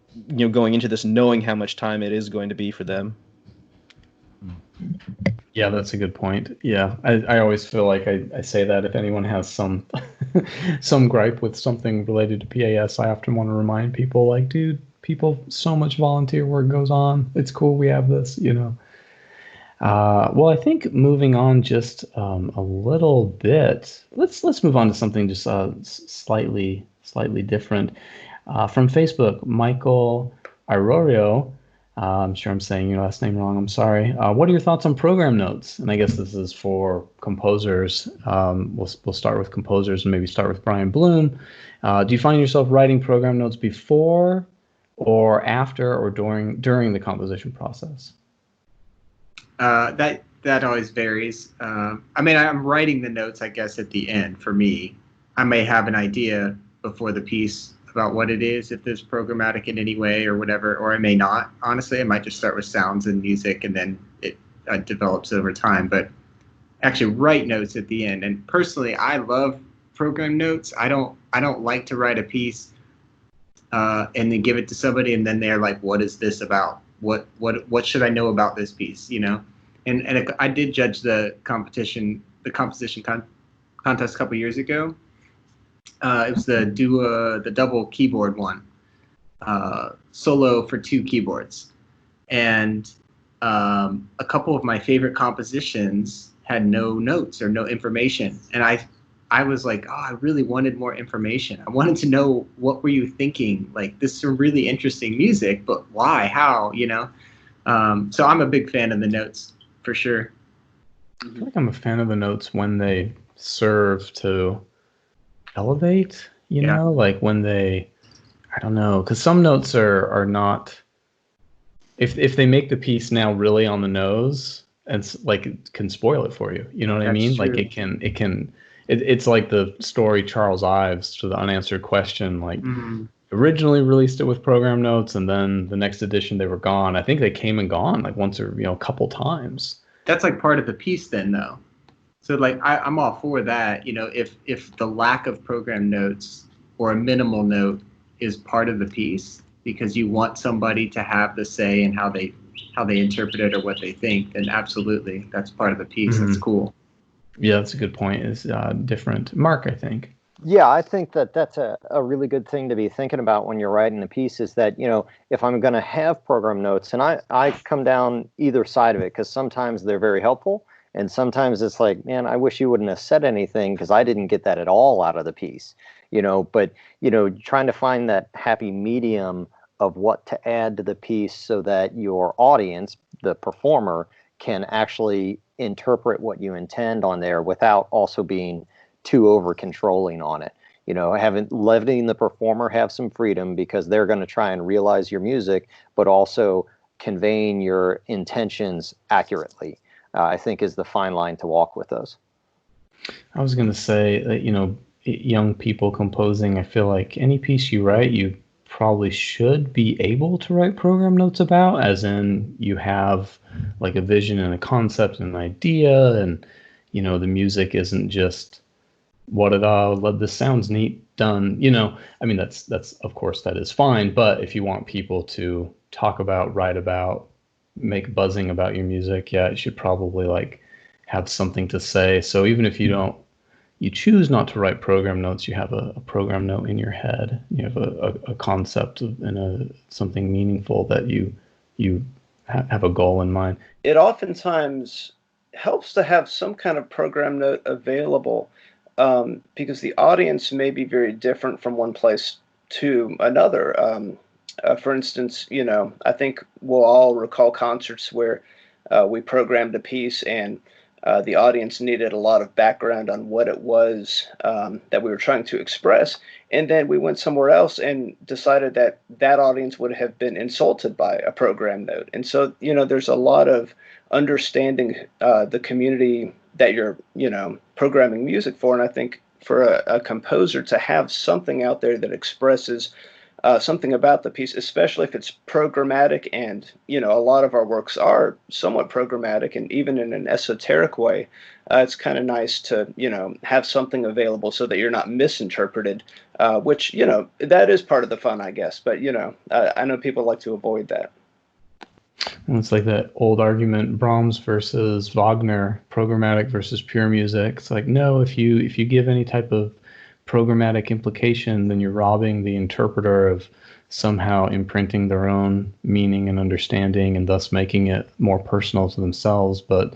going into this knowing how much time it is going to be for them. Yeah, that's a good point. Yeah, I always feel like I say that if anyone has some some gripe with something related to PAS, I often want to remind people dude, so much volunteer work goes on. It's cool we have this, Well, I think moving on just a little bit, let's move on to something just slightly different. From Facebook, Michael Irorio I'm sure I'm saying your last name wrong. I'm sorry. What are your thoughts on program notes? And I guess this is for composers. We'll start with composers and maybe start with Brian Blume. Do you find yourself writing program notes before or after or during the composition process? That always varies. I mean, I'm writing the notes, I guess, at the end for me. I may have an idea before the piece about what it is, if there's programmatic in any way or whatever, or I may not. Honestly, I might just start with sounds and music and then it develops over time. But actually write notes at the end. And personally, I love program notes. I don't like to write a piece and then give it to somebody and then they're like, what is this about? What should I know about this piece? You know? And I did judge the composition contest a couple years ago. It was the double keyboard one, solo for 2 keyboards, and a couple of my favorite compositions had no notes or no information, and I was like, oh, I really wanted more information. I wanted to know, what were you thinking? Like, this is some really interesting music, but why? How? You know? So I'm a big fan of the notes for sure. I feel like I'm a fan of the notes when they serve to elevate, you know, like when they, I don't know, because some notes are not, if they make the piece now really on the nose, and like it can spoil it for you, you know what I mean? True. Like it's like the story Charles Ives to the unanswered question, like originally released it with program notes and then the next edition they were gone. I think they came and gone like once or a couple times. That's like part of the piece then, though. So like I'm all for that, you know, if the lack of program notes or a minimal note is part of the piece because you want somebody to have the say in how they interpret it or what they think, then absolutely that's part of the piece. That's cool. Yeah, that's a good point. It's different. Mark, I think. Yeah, I think that's a really good thing to be thinking about when you're writing a piece is that, you know, if I'm going to have program notes, and I come down either side of it because sometimes they're very helpful. And sometimes it's like, man, I wish you wouldn't have said anything because I didn't get that at all out of the piece, you know. But, you know, trying to find that happy medium of what to add to the piece so that your audience, the performer, can actually interpret what you intend on there without also being too over controlling on it. You know, letting the performer have some freedom because they're going to try and realize your music, but also conveying your intentions accurately. I think is the fine line to walk with those. I was going to say that, you know, young people composing, I feel like any piece you write, you probably should be able to write program notes about, as in you have like a vision and a concept and an idea, and, you know, the music isn't just this sounds neat, done, you know. I mean, that's of course that is fine, but if you want people to talk about, write about, make buzzing about your music, you should probably like have something to say. So even if you choose not to write program notes, you have a program note in your head. You have a concept and something meaningful that you have a goal in mind. It oftentimes helps to have some kind of program note available because the audience may be very different from one place to another. For instance, you know, I think we'll all recall concerts where we programmed a piece and the audience needed a lot of background on what it was that we were trying to express. And then we went somewhere else and decided that that audience would have been insulted by a program note. And so, you know, there's a lot of understanding the community that you're, you know, programming music for. And I think for a composer to have something out there that expresses something about the piece, especially if it's programmatic, and, you know, a lot of our works are somewhat programmatic and even in an esoteric way, it's kind of nice to, you know, have something available so that you're not misinterpreted, which, you know, that is part of the fun, I guess. But, you know, I know people like to avoid that. Well, it's like that old argument, Brahms versus Wagner, programmatic versus pure music. It's like, no, if you give any type of programmatic implication, then you're robbing the interpreter of somehow imprinting their own meaning and understanding and thus making it more personal to themselves. But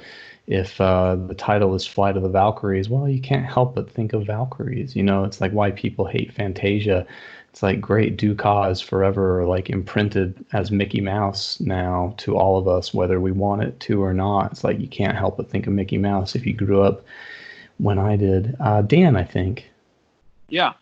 if the title is Flight of the Valkyries, well, you can't help but think of Valkyries. You know, it's like why people hate Fantasia. it's like great, Dukas is forever like imprinted as Mickey Mouse now to all of us, whether we want it to or not. It's like you can't help but think of Mickey Mouse if you grew up when I did. Dan, I think. Yeah.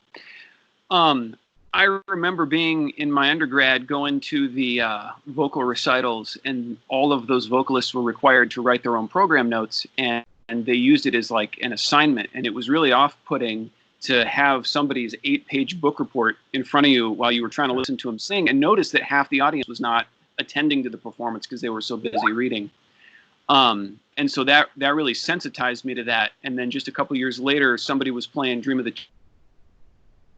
I remember being in my undergrad going to the vocal recitals, and all of those vocalists were required to write their own program notes, and they used it as like an assignment. And it was really off-putting to have somebody's 8-page book report in front of you while you were trying to listen to them sing, and notice that half the audience was not attending to the performance because they were so busy reading. And so that really sensitized me to that. And then just a couple years later, somebody was playing Dream of the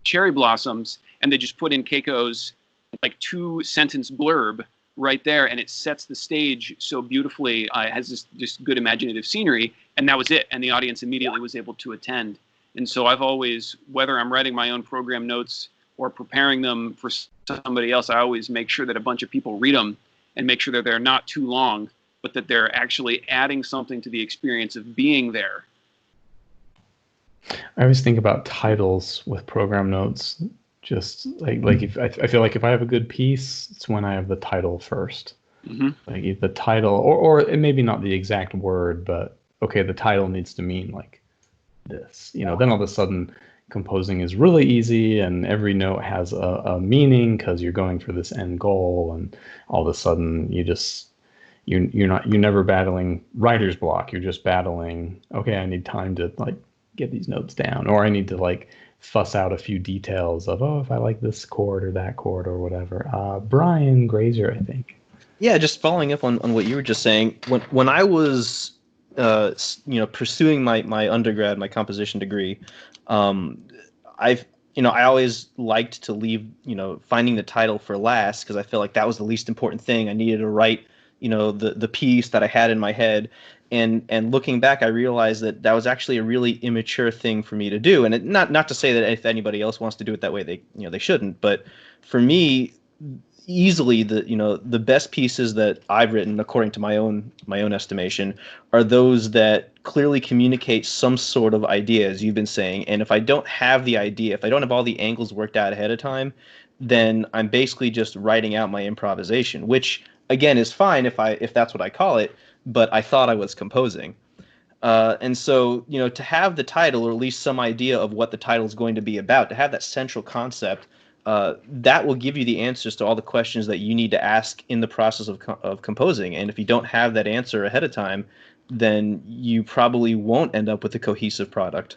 Cherry Blossoms, and they just put in Keiko's like 2-sentence blurb right there, and it sets the stage so beautifully. It has this just good imaginative scenery, and that was it. And the audience immediately was able to attend. And so I've always, whether I'm writing my own program notes or preparing them for somebody else, I always make sure that a bunch of people read them and make sure that they're not too long, but that they're actually adding something to the experience of being there. I always think about titles with program notes. Just like if I feel like if I have a good piece, it's when I have the title first. Mm-hmm. Like if the title, or it may be not the exact word, but okay, the title needs to mean like this. You know, then all of a sudden composing is really easy, and every note has a meaning because you're going for this end goal, and all of a sudden you're never battling writer's block. You're just battling, okay, I need time to like get these notes down, or I need to like fuss out a few details of, oh, if I like this chord or that chord or whatever. Brian Graiser, I think. Yeah, just following up on what you were just saying. When I was pursuing my undergrad, my composition degree, I always liked to leave finding the title for last, because I felt like that was the least important thing. I needed to write the piece that I had in my head. And looking back, I realized that was actually a really immature thing for me to do. And not to say that if anybody else wants to do it that way, they shouldn't. But for me, easily the best pieces that I've written, according to my own estimation, are those that clearly communicate some sort of idea, as you've been saying. And if I don't have the idea, if I don't have all the angles worked out ahead of time, then I'm basically just writing out my improvisation, which again is fine if that's what I call it. But I thought I was composing. And so, to have the title, or at least some idea of what the title is going to be about, to have that central concept, that will give you the answers to all the questions that you need to ask in the process of composing. And if you don't have that answer ahead of time, then you probably won't end up with a cohesive product.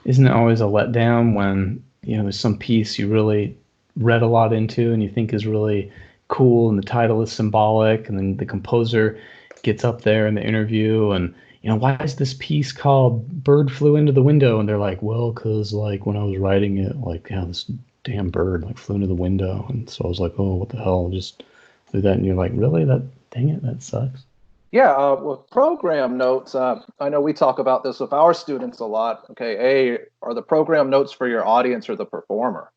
Isn't it always a letdown when, there's some piece you really read a lot into and you think is really cool, and the title is symbolic, and then the composer gets up there in the interview and, why is this piece called Bird Flew Into the Window? And they're like, well, because like when I was writing it, like, yeah, this damn bird like flew into the window, and so I was like, oh, what the hell, just do that. And you're like, really? Dang it, that sucks. Yeah, with program notes, I know we talk about this with our students a lot. Okay, are the program notes for your audience or the performer?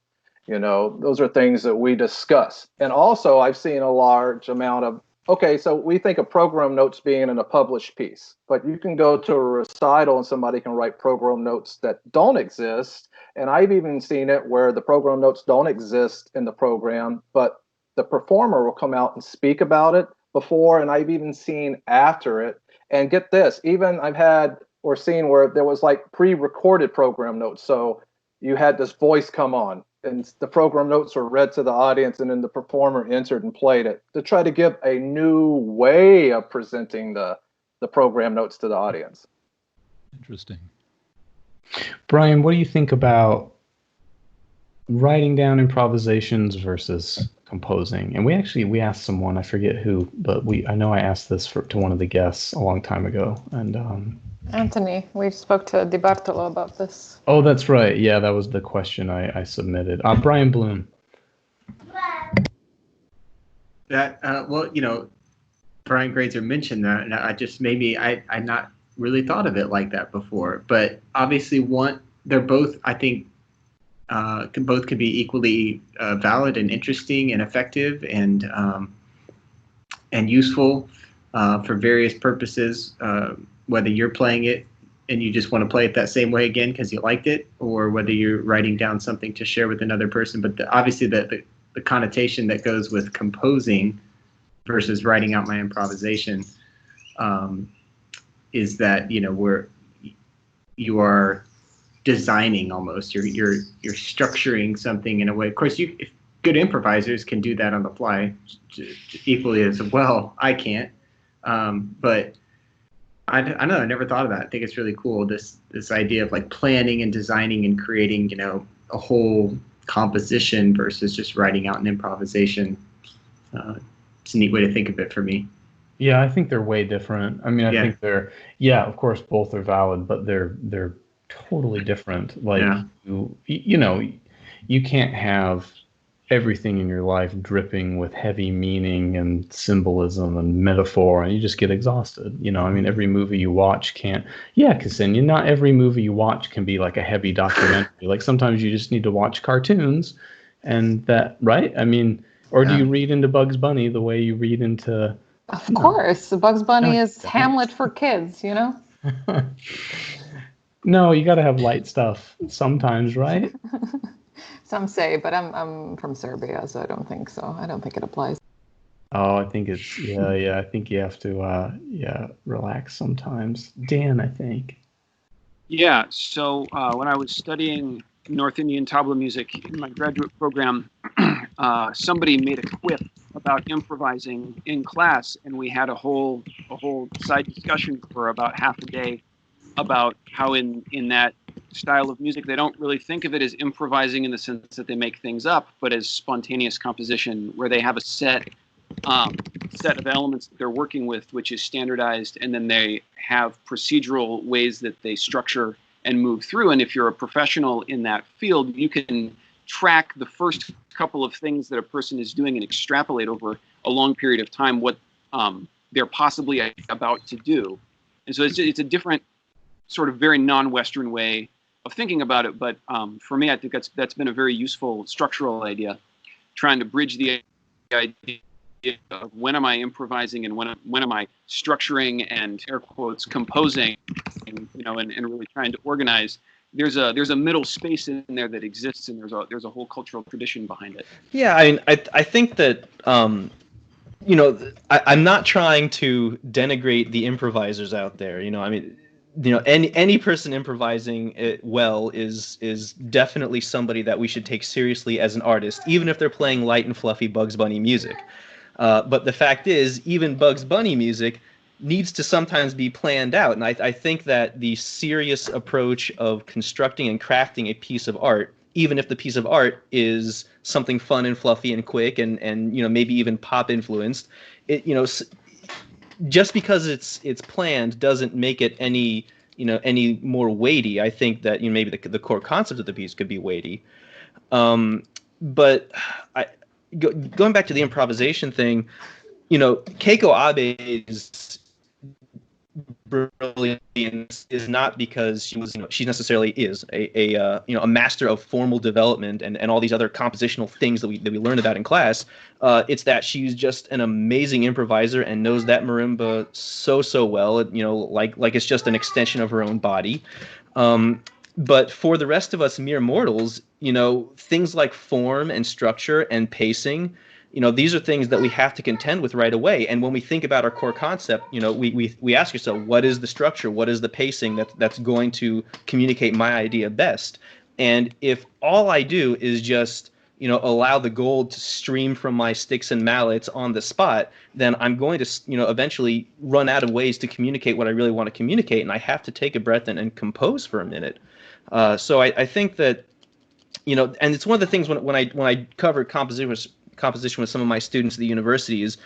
Those are things that we discuss. And also, I've seen a large amount of, okay, so we think of program notes being in a published piece, but you can go to a recital and somebody can write program notes that don't exist. And I've even seen it where the program notes don't exist in the program, but the performer will come out and speak about it before, and I've even seen after it. And get this, even I've had or seen where there was like pre-recorded program notes. So you had this voice come on, and the program notes were read to the audience, and then the performer entered and played it to try to give a new way of presenting the program notes to the audience. Interesting. Brian, what do you think about writing down improvisations versus composing? And we asked someone, I forget who, but I know I asked this to one of the guests a long time ago, and Anthony, we spoke to Di Bartolo about this. Oh, that's right. Yeah, that was the question I submitted. Brian Blume. That Brian Graiser mentioned that, and I just I not really thought of it like that before. But obviously, they're both, I think, can be equally valid and interesting and effective and useful for various purposes. Whether you're playing it and you just want to play it that same way again because you liked it, or whether you're writing down something to share with another person. But obviously the connotation that goes with composing versus writing out my improvisation is that, you know, you are designing almost. You're structuring something in a way. Of course, good improvisers can do that on the fly equally as well. I can't, but I don't know. I never thought of that. I think it's really cool. This idea of like planning and designing and creating, you know, a whole composition versus just writing out an improvisation. It's a neat way to think of it for me. Yeah, I think they're way different. I mean, I think they're, of course, both are valid, but they're totally different. Like, you know, you can't have everything in your life dripping with heavy meaning and symbolism and metaphor, and you just get exhausted. You know, I mean, every movie you watch can't. Yeah, because then not every movie you watch can be like a heavy documentary. Like sometimes you just need to watch cartoons, and that, right? I mean, or do you read into Bugs Bunny the way you read into? Of course, Bugs Bunny is Hamlet for kids. You know. No, you got to have light stuff sometimes, right? Some say, but I'm from Serbia, so I don't think so. I don't think it applies. Oh, I think it's I think you have to relax sometimes. Dan, I think. Yeah. So when I was studying North Indian tabla music in my graduate program, somebody made a quip about improvising in class, and we had a whole side discussion for about half a day about how in that style of music they don't really think of it as improvising in the sense that they make things up, but as spontaneous composition, where they have a set of elements that they're working with, which is standardized, and then they have procedural ways that they structure and move through. And if you're a professional in that field, you can track the first couple of things that a person is doing and extrapolate over a long period of time what they're possibly about to do. And so it's a different sort of very non-Western way of thinking about it. But for me, I think that's been a very useful structural idea, trying to bridge the idea of when am I improvising and when am I structuring and air quotes composing, and really trying to organize. There's a middle space in there that exists, and there's a whole cultural tradition behind it. Yeah, I mean, I think that I'm not trying to denigrate the improvisers out there. You know, I mean, any person improvising it well is definitely somebody that we should take seriously as an artist, even if they're playing light and fluffy Bugs Bunny music. But the fact is, even Bugs Bunny music needs to sometimes be planned out. And I think that the serious approach of constructing and crafting a piece of art, even if the piece of art is something fun and fluffy and quick and maybe even pop influenced, just because it's planned doesn't make it any more weighty. I think that maybe the core concept of the piece could be weighty. But going back to the improvisation thing, Keiko Abe's brilliance is not because she necessarily is a master of formal development and all these other compositional things that we learned about in class. It's that she's just an amazing improviser and knows that marimba so well. Like it's just an extension of her own body. But for the rest of us mere mortals, things like form and structure and pacing, these are things that we have to contend with right away. And when we think about our core concept, we ask ourselves, what is the structure? What is the pacing that's going to communicate my idea best? And if all I do is just, allow the gold to stream from my sticks and mallets on the spot, then I'm going to, eventually run out of ways to communicate what I really want to communicate. And I have to take a breath and compose for a minute. So I think that, and it's one of the things when I cover composition with some of my students at the universities,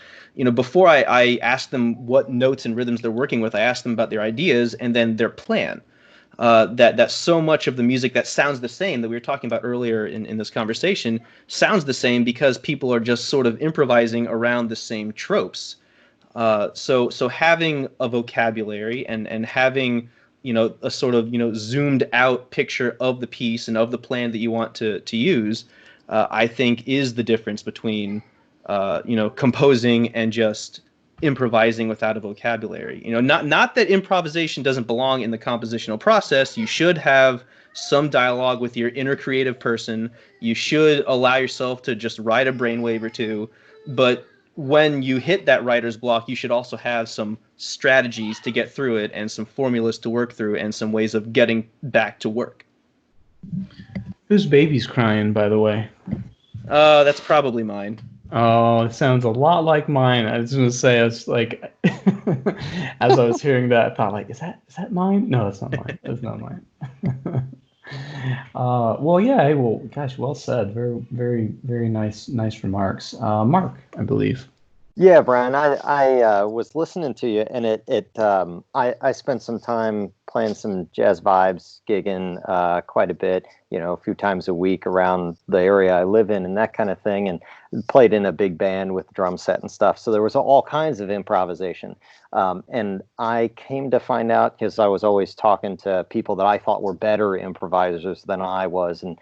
before I ask them what notes and rhythms they're working with, I ask them about their ideas and then their plan. That so much of the music that sounds the same that we were talking about earlier in this conversation sounds the same because people are just sort of improvising around the same tropes. So having a vocabulary and having a sort of zoomed out picture of the piece and of the plan that you want to use, I think is the difference between composing and just improvising without a vocabulary. Not that improvisation doesn't belong in the compositional process. You should have some dialogue with your inner creative person. You should allow yourself to just write a brainwave or two. But when you hit that writer's block, you should also have some strategies to get through it and some formulas to work through and some ways of getting back to work. Whose baby's crying, by the way? That's probably mine. Oh, it sounds a lot like mine. I was going to say, it's like, as I was hearing that, I thought, like, is that mine? No, it's not mine. It's not mine. Well, yeah. Well, gosh, well said. Very, very, very nice remarks. Mark, I believe. Yeah, Brian, I was listening to you, and I spent some time playing some jazz vibes, gigging quite a bit, a few times a week around the area I live in and that kind of thing, and played in a big band with drum set and stuff. So there was all kinds of improvisation. And I came to find out, because I was always talking to people that I thought were better improvisers than I was, and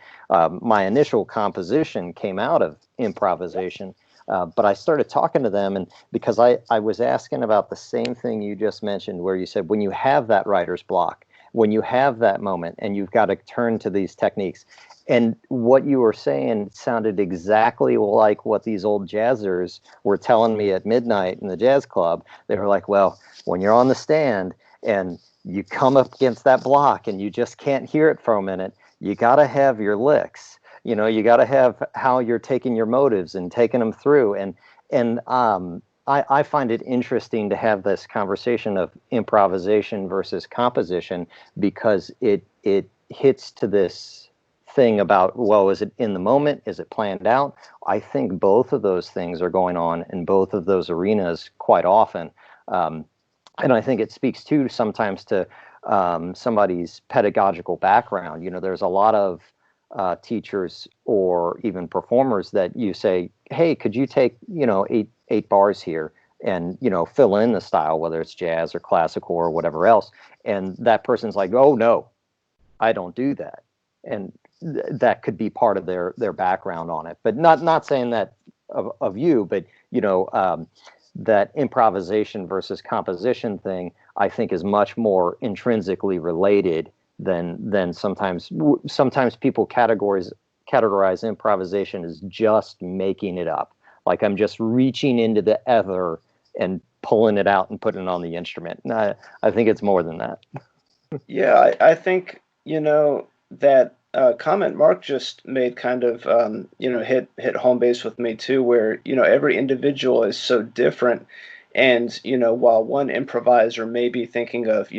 my initial composition came out of improvisation. But I started talking to them, and because I was asking about the same thing you just mentioned, where you said when you have that writer's block, when you have that moment, and you've got to turn to these techniques. And what you were saying sounded exactly like what these old jazzers were telling me at midnight in the jazz club. They were like, well, when you're on the stand and you come up against that block and you just can't hear it for a minute, you got to have your licks. You got to have how you're taking your motives and taking them through. And I find it interesting to have this conversation of improvisation versus composition, because it hits to this thing about, well, is it in the moment? Is it planned out? I think both of those things are going on in both of those arenas quite often. And I think it speaks too sometimes to somebody's pedagogical background. There's a lot of teachers or even performers that you say, hey, could you take, eight bars here and, fill in the style, whether it's jazz or classical or whatever else. And that person's like, oh, no, I don't do that. And that could be part of their background on it. But not saying that of you, but, that improvisation versus composition thing, I think, is much more intrinsically related than sometimes people categorize improvisation as just making it up. Like, I'm just reaching into the ether and pulling it out and putting it on the instrument. And I think it's more than that. Yeah, I think, that comment Mark just made kind of, hit home base with me too, where, every individual is so different. And, while one improviser may be thinking of,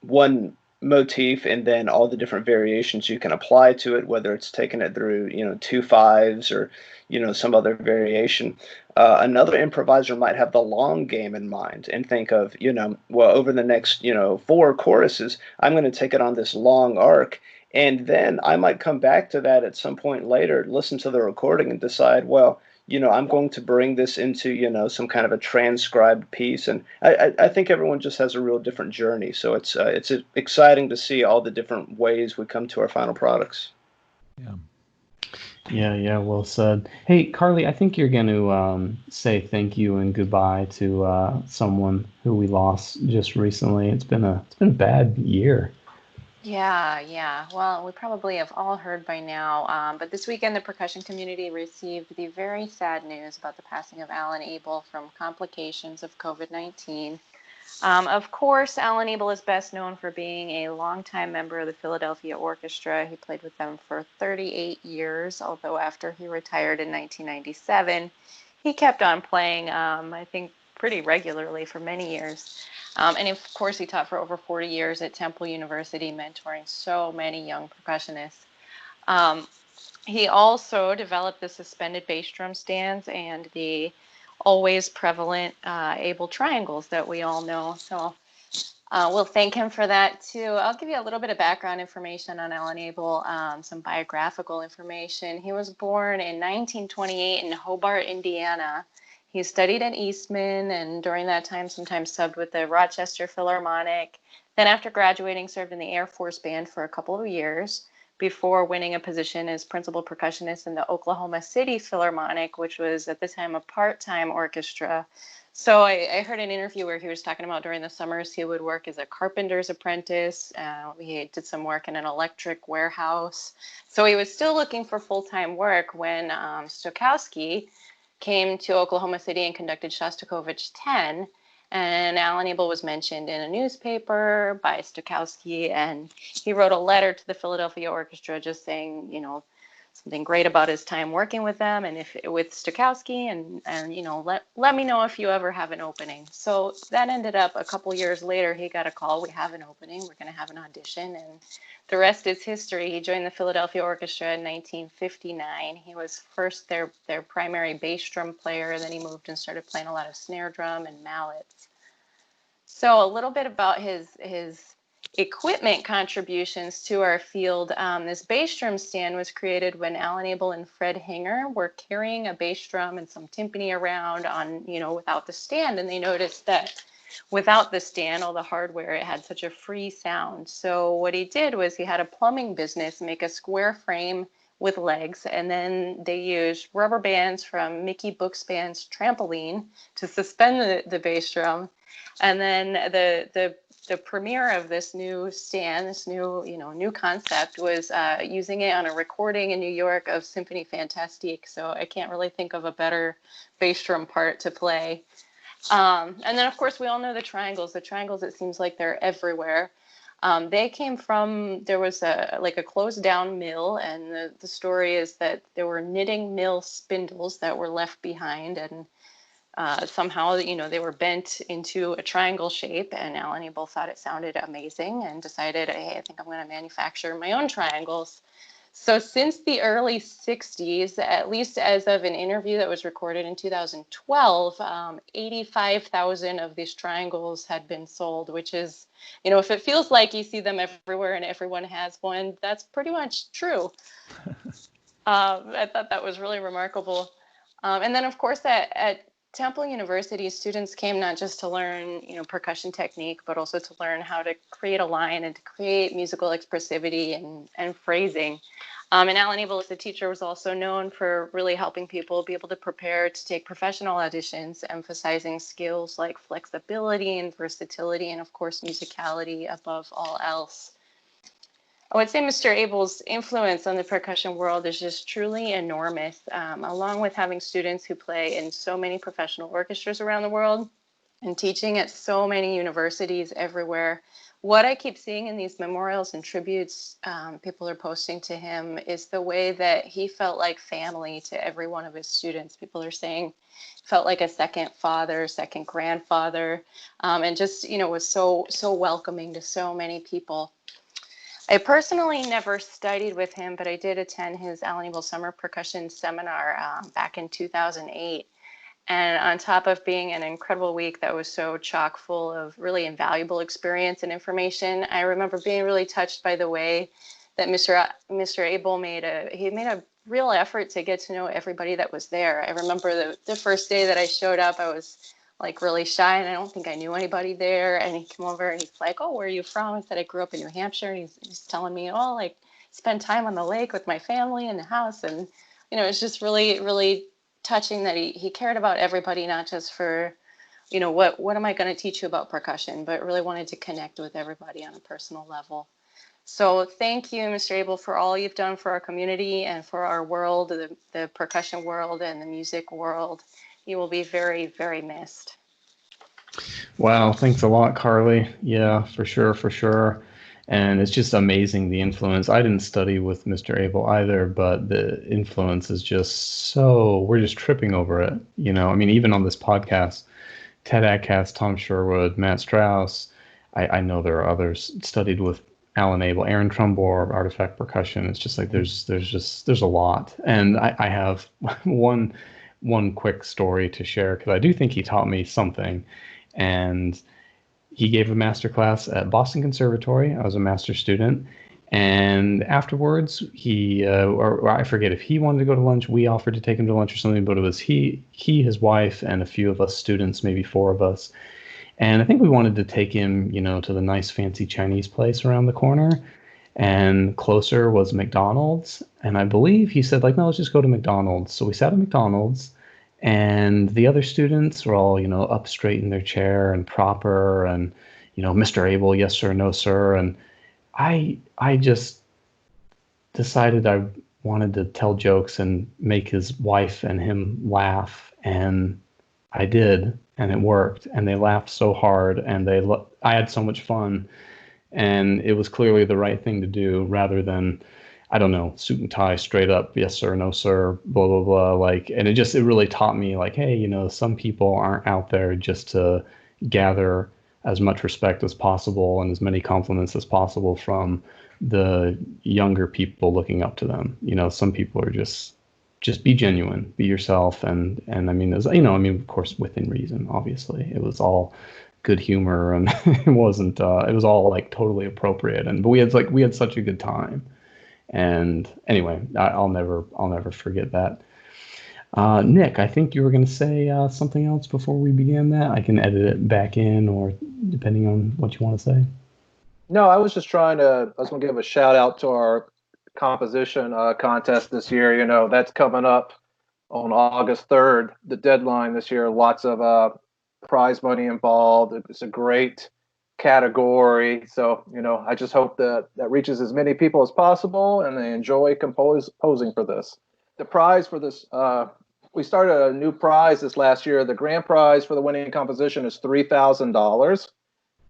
one motif and then all the different variations you can apply to it, whether it's taking it through, 2/5s or, some other variation. Another improviser might have the long game in mind and think of, well, over the next, 4 choruses, I'm going to take it on this long arc. And then I might come back to that at some point later, listen to the recording and decide, well, I'm going to bring this into, some kind of a transcribed piece. And I think everyone just has a real different journey. So it's exciting to see all the different ways we come to our final products. Yeah, well said. Hey, Karli, I think you're going to say thank you and goodbye to someone who we lost just recently. It's been a bad year. Yeah. Well, we probably have all heard by now, but this weekend the percussion community received the very sad news about the passing of Alan Abel from complications of COVID-19. Of course, Alan Abel is best known for being a longtime member of the Philadelphia Orchestra. He played with them for 38 years, although after he retired in 1997, he kept on playing, I think, pretty regularly for many years. And of course, he taught for over 40 years at Temple University, mentoring so many young percussionists. He also developed the suspended bass drum stands and the always prevalent Abel triangles that we all know. So we'll thank him for that too. I'll give you a little bit of background information on Alan Abel, some biographical information. He was born in 1928 in Hobart, Indiana. He studied at Eastman, and during that time sometimes subbed with the Rochester Philharmonic. Then after graduating, served in the Air Force Band for a couple of years before winning a position as principal percussionist in the Oklahoma City Philharmonic, which was at the time a part-time orchestra. So I heard an interview where he was talking about during the summers he would work as a carpenter's apprentice. He did some work in an electric warehouse. So he was still looking for full-time work when Stokowski came to Oklahoma City and conducted Shostakovich 10. And Alan Abel was mentioned in a newspaper by Stokowski, and he wrote a letter to the Philadelphia Orchestra just saying, something great about his time working with them and with Stokowski, and let me know if you ever have an opening. So that ended up a couple years later, he got a call, we have an opening, we're going to have an audition, and the rest is history. He joined the Philadelphia Orchestra in 1959. He was first their primary bass drum player, then he moved and started playing a lot of snare drum and mallets. So a little bit about his equipment contributions to our field. This bass drum stand was created when Alan Abel and Fred Hinger were carrying a bass drum and some timpani around without the stand, and they noticed that without the stand, all the hardware, it had such a free sound. So what he did was he had a plumbing business make a square frame with legs, and then they used rubber bands from Mickey Bookspan's trampoline to suspend the bass drum. And then the premiere of this new stand, this new concept, was using it on a recording in New York of Symphonie Fantastique. So I can't really think of a better bass drum part to play. And then, of course, we all know the triangles. The triangles, it seems like they're everywhere. They came from, there was a closed down mill, and the story is that there were knitting mill spindles that were left behind, and somehow, they were bent into a triangle shape, and Alan Abel thought it sounded amazing and decided, hey, I think I'm going to manufacture my own triangles. So since the early 60s, at least as of an interview that was recorded in 2012, 85,000 of these triangles had been sold, which is, if it feels like you see them everywhere and everyone has one, that's pretty much true. I thought that was really remarkable. And then, of course, at Temple University, students came not just to learn, percussion technique, but also to learn how to create a line and to create musical expressivity and phrasing. And Alan Abel, as a teacher, was also known for really helping people be able to prepare to take professional auditions, emphasizing skills like flexibility and versatility, and of course, musicality above all else. I would say Mr. Abel's influence on the percussion world is just truly enormous. Along with having students who play in so many professional orchestras around the world and teaching at so many universities everywhere, what I keep seeing in these memorials and tributes people are posting to him is the way that he felt like family to every one of his students. People are saying felt like a second father, second grandfather, and just, was so welcoming to so many people. I personally never studied with him, but I did attend his Alan Abel Summer Percussion Seminar back in 2008. And on top of being an incredible week that was so chock full of really invaluable experience and information, I remember being really touched by the way that Mr. Abel made a real effort to get to know everybody that was there. I remember the first day that I showed up, I was really shy, and I don't think I knew anybody there. And he came over and he's like, "Oh, where are you from?" I said, "I grew up in New Hampshire." And he's telling me, spend time on the lake with my family in the house. And, it's just really, really touching that he cared about everybody, not just for, what am I going to teach you about percussion, but really wanted to connect with everybody on a personal level. So thank you, Mr. Abel, for all you've done for our community and for our world, the percussion world and the music world. You will be very, very missed. Wow, thanks a lot, Karli. Yeah, for sure. And it's just amazing, the influence. I didn't study with Mr. Abel either, but the influence is just we're just tripping over it. Even on this podcast, Ted Adcast, Tom Sherwood, Matt Strauss, I know there are others studied with Alan Abel, Aaron Trumbore, Artifact Percussion. It's just there's a lot. And I have one quick story to share, because I do think he taught me something. And he gave a master class at Boston Conservatory. I was a master student. And afterwards, or I forget if he wanted to go to lunch, we offered to take him to lunch or something, but it was he, his wife, and a few of us students, maybe 4 of us. And I think we wanted to take him, to the nice fancy Chinese place around the corner. And closer was McDonald's. And I believe he said, no, let's just go to McDonald's. So we sat at McDonald's, And the other students were all, up straight in their chair and proper and, Mr. Abel, yes sir, no sir. And I just decided I wanted to tell jokes and make his wife and him laugh, and I did, and it worked, and they laughed so hard, and I had so much fun, and it was clearly the right thing to do rather than, I don't know, suit and tie, straight up, yes sir, no sir, blah blah blah, and it really taught me hey, some people aren't out there just to gather as much respect as possible and as many compliments as possible from the younger people looking up to them. Some people are just be genuine, be yourself, and I mean, of course, within reason. Obviously, it was all good humor, and it wasn't. It was all totally appropriate, but we had such a good time. And anyway, I'll never forget that. Nick, I think you were going to say something else before we began that. I can edit it back in, or depending on what you want to say. No, I was going to give a shout out to our composition contest this year. That's coming up on August 3rd, the deadline this year. Lots of prize money involved. It's a great category. So, I just hope that reaches as many people as possible and they enjoy composing for this. The prize for this, we started a new prize this last year. The grand prize for the winning composition is $3,000.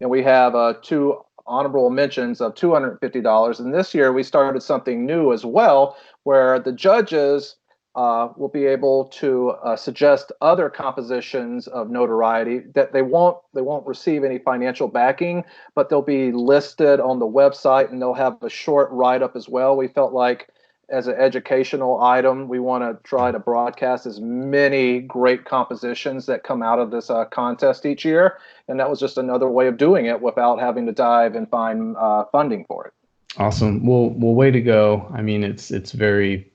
And we have two honorable mentions of $250. And this year we started something new as well, where the judges will be able to suggest other compositions of notoriety that they won't receive any financial backing, but they'll be listed on the website and they'll have a short write-up as well. We felt like as an educational item, we want to try to broadcast as many great compositions that come out of this contest each year. And that was just another way of doing it without having to dive and find funding for it. Awesome. Well, way to go. I mean, it's very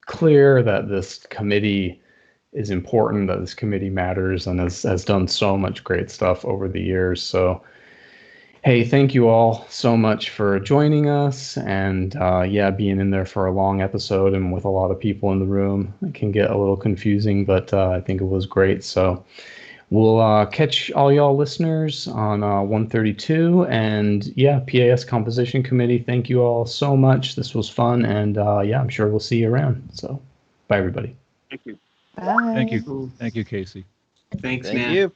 clear that this committee is important, that this committee matters, and has done so much great stuff over the years. So, hey, thank you all so much for joining us, and being in there for a long episode and with a lot of people in the room. It can get a little confusing, but I think it was great. So we'll catch all y'all listeners on 132, and PAS Composition Committee, thank you all so much. This was fun, and I'm sure we'll see you around. So bye, everybody. Thank you. Bye. Thank you. Thank you, Casey. Thanks, Thank man. you.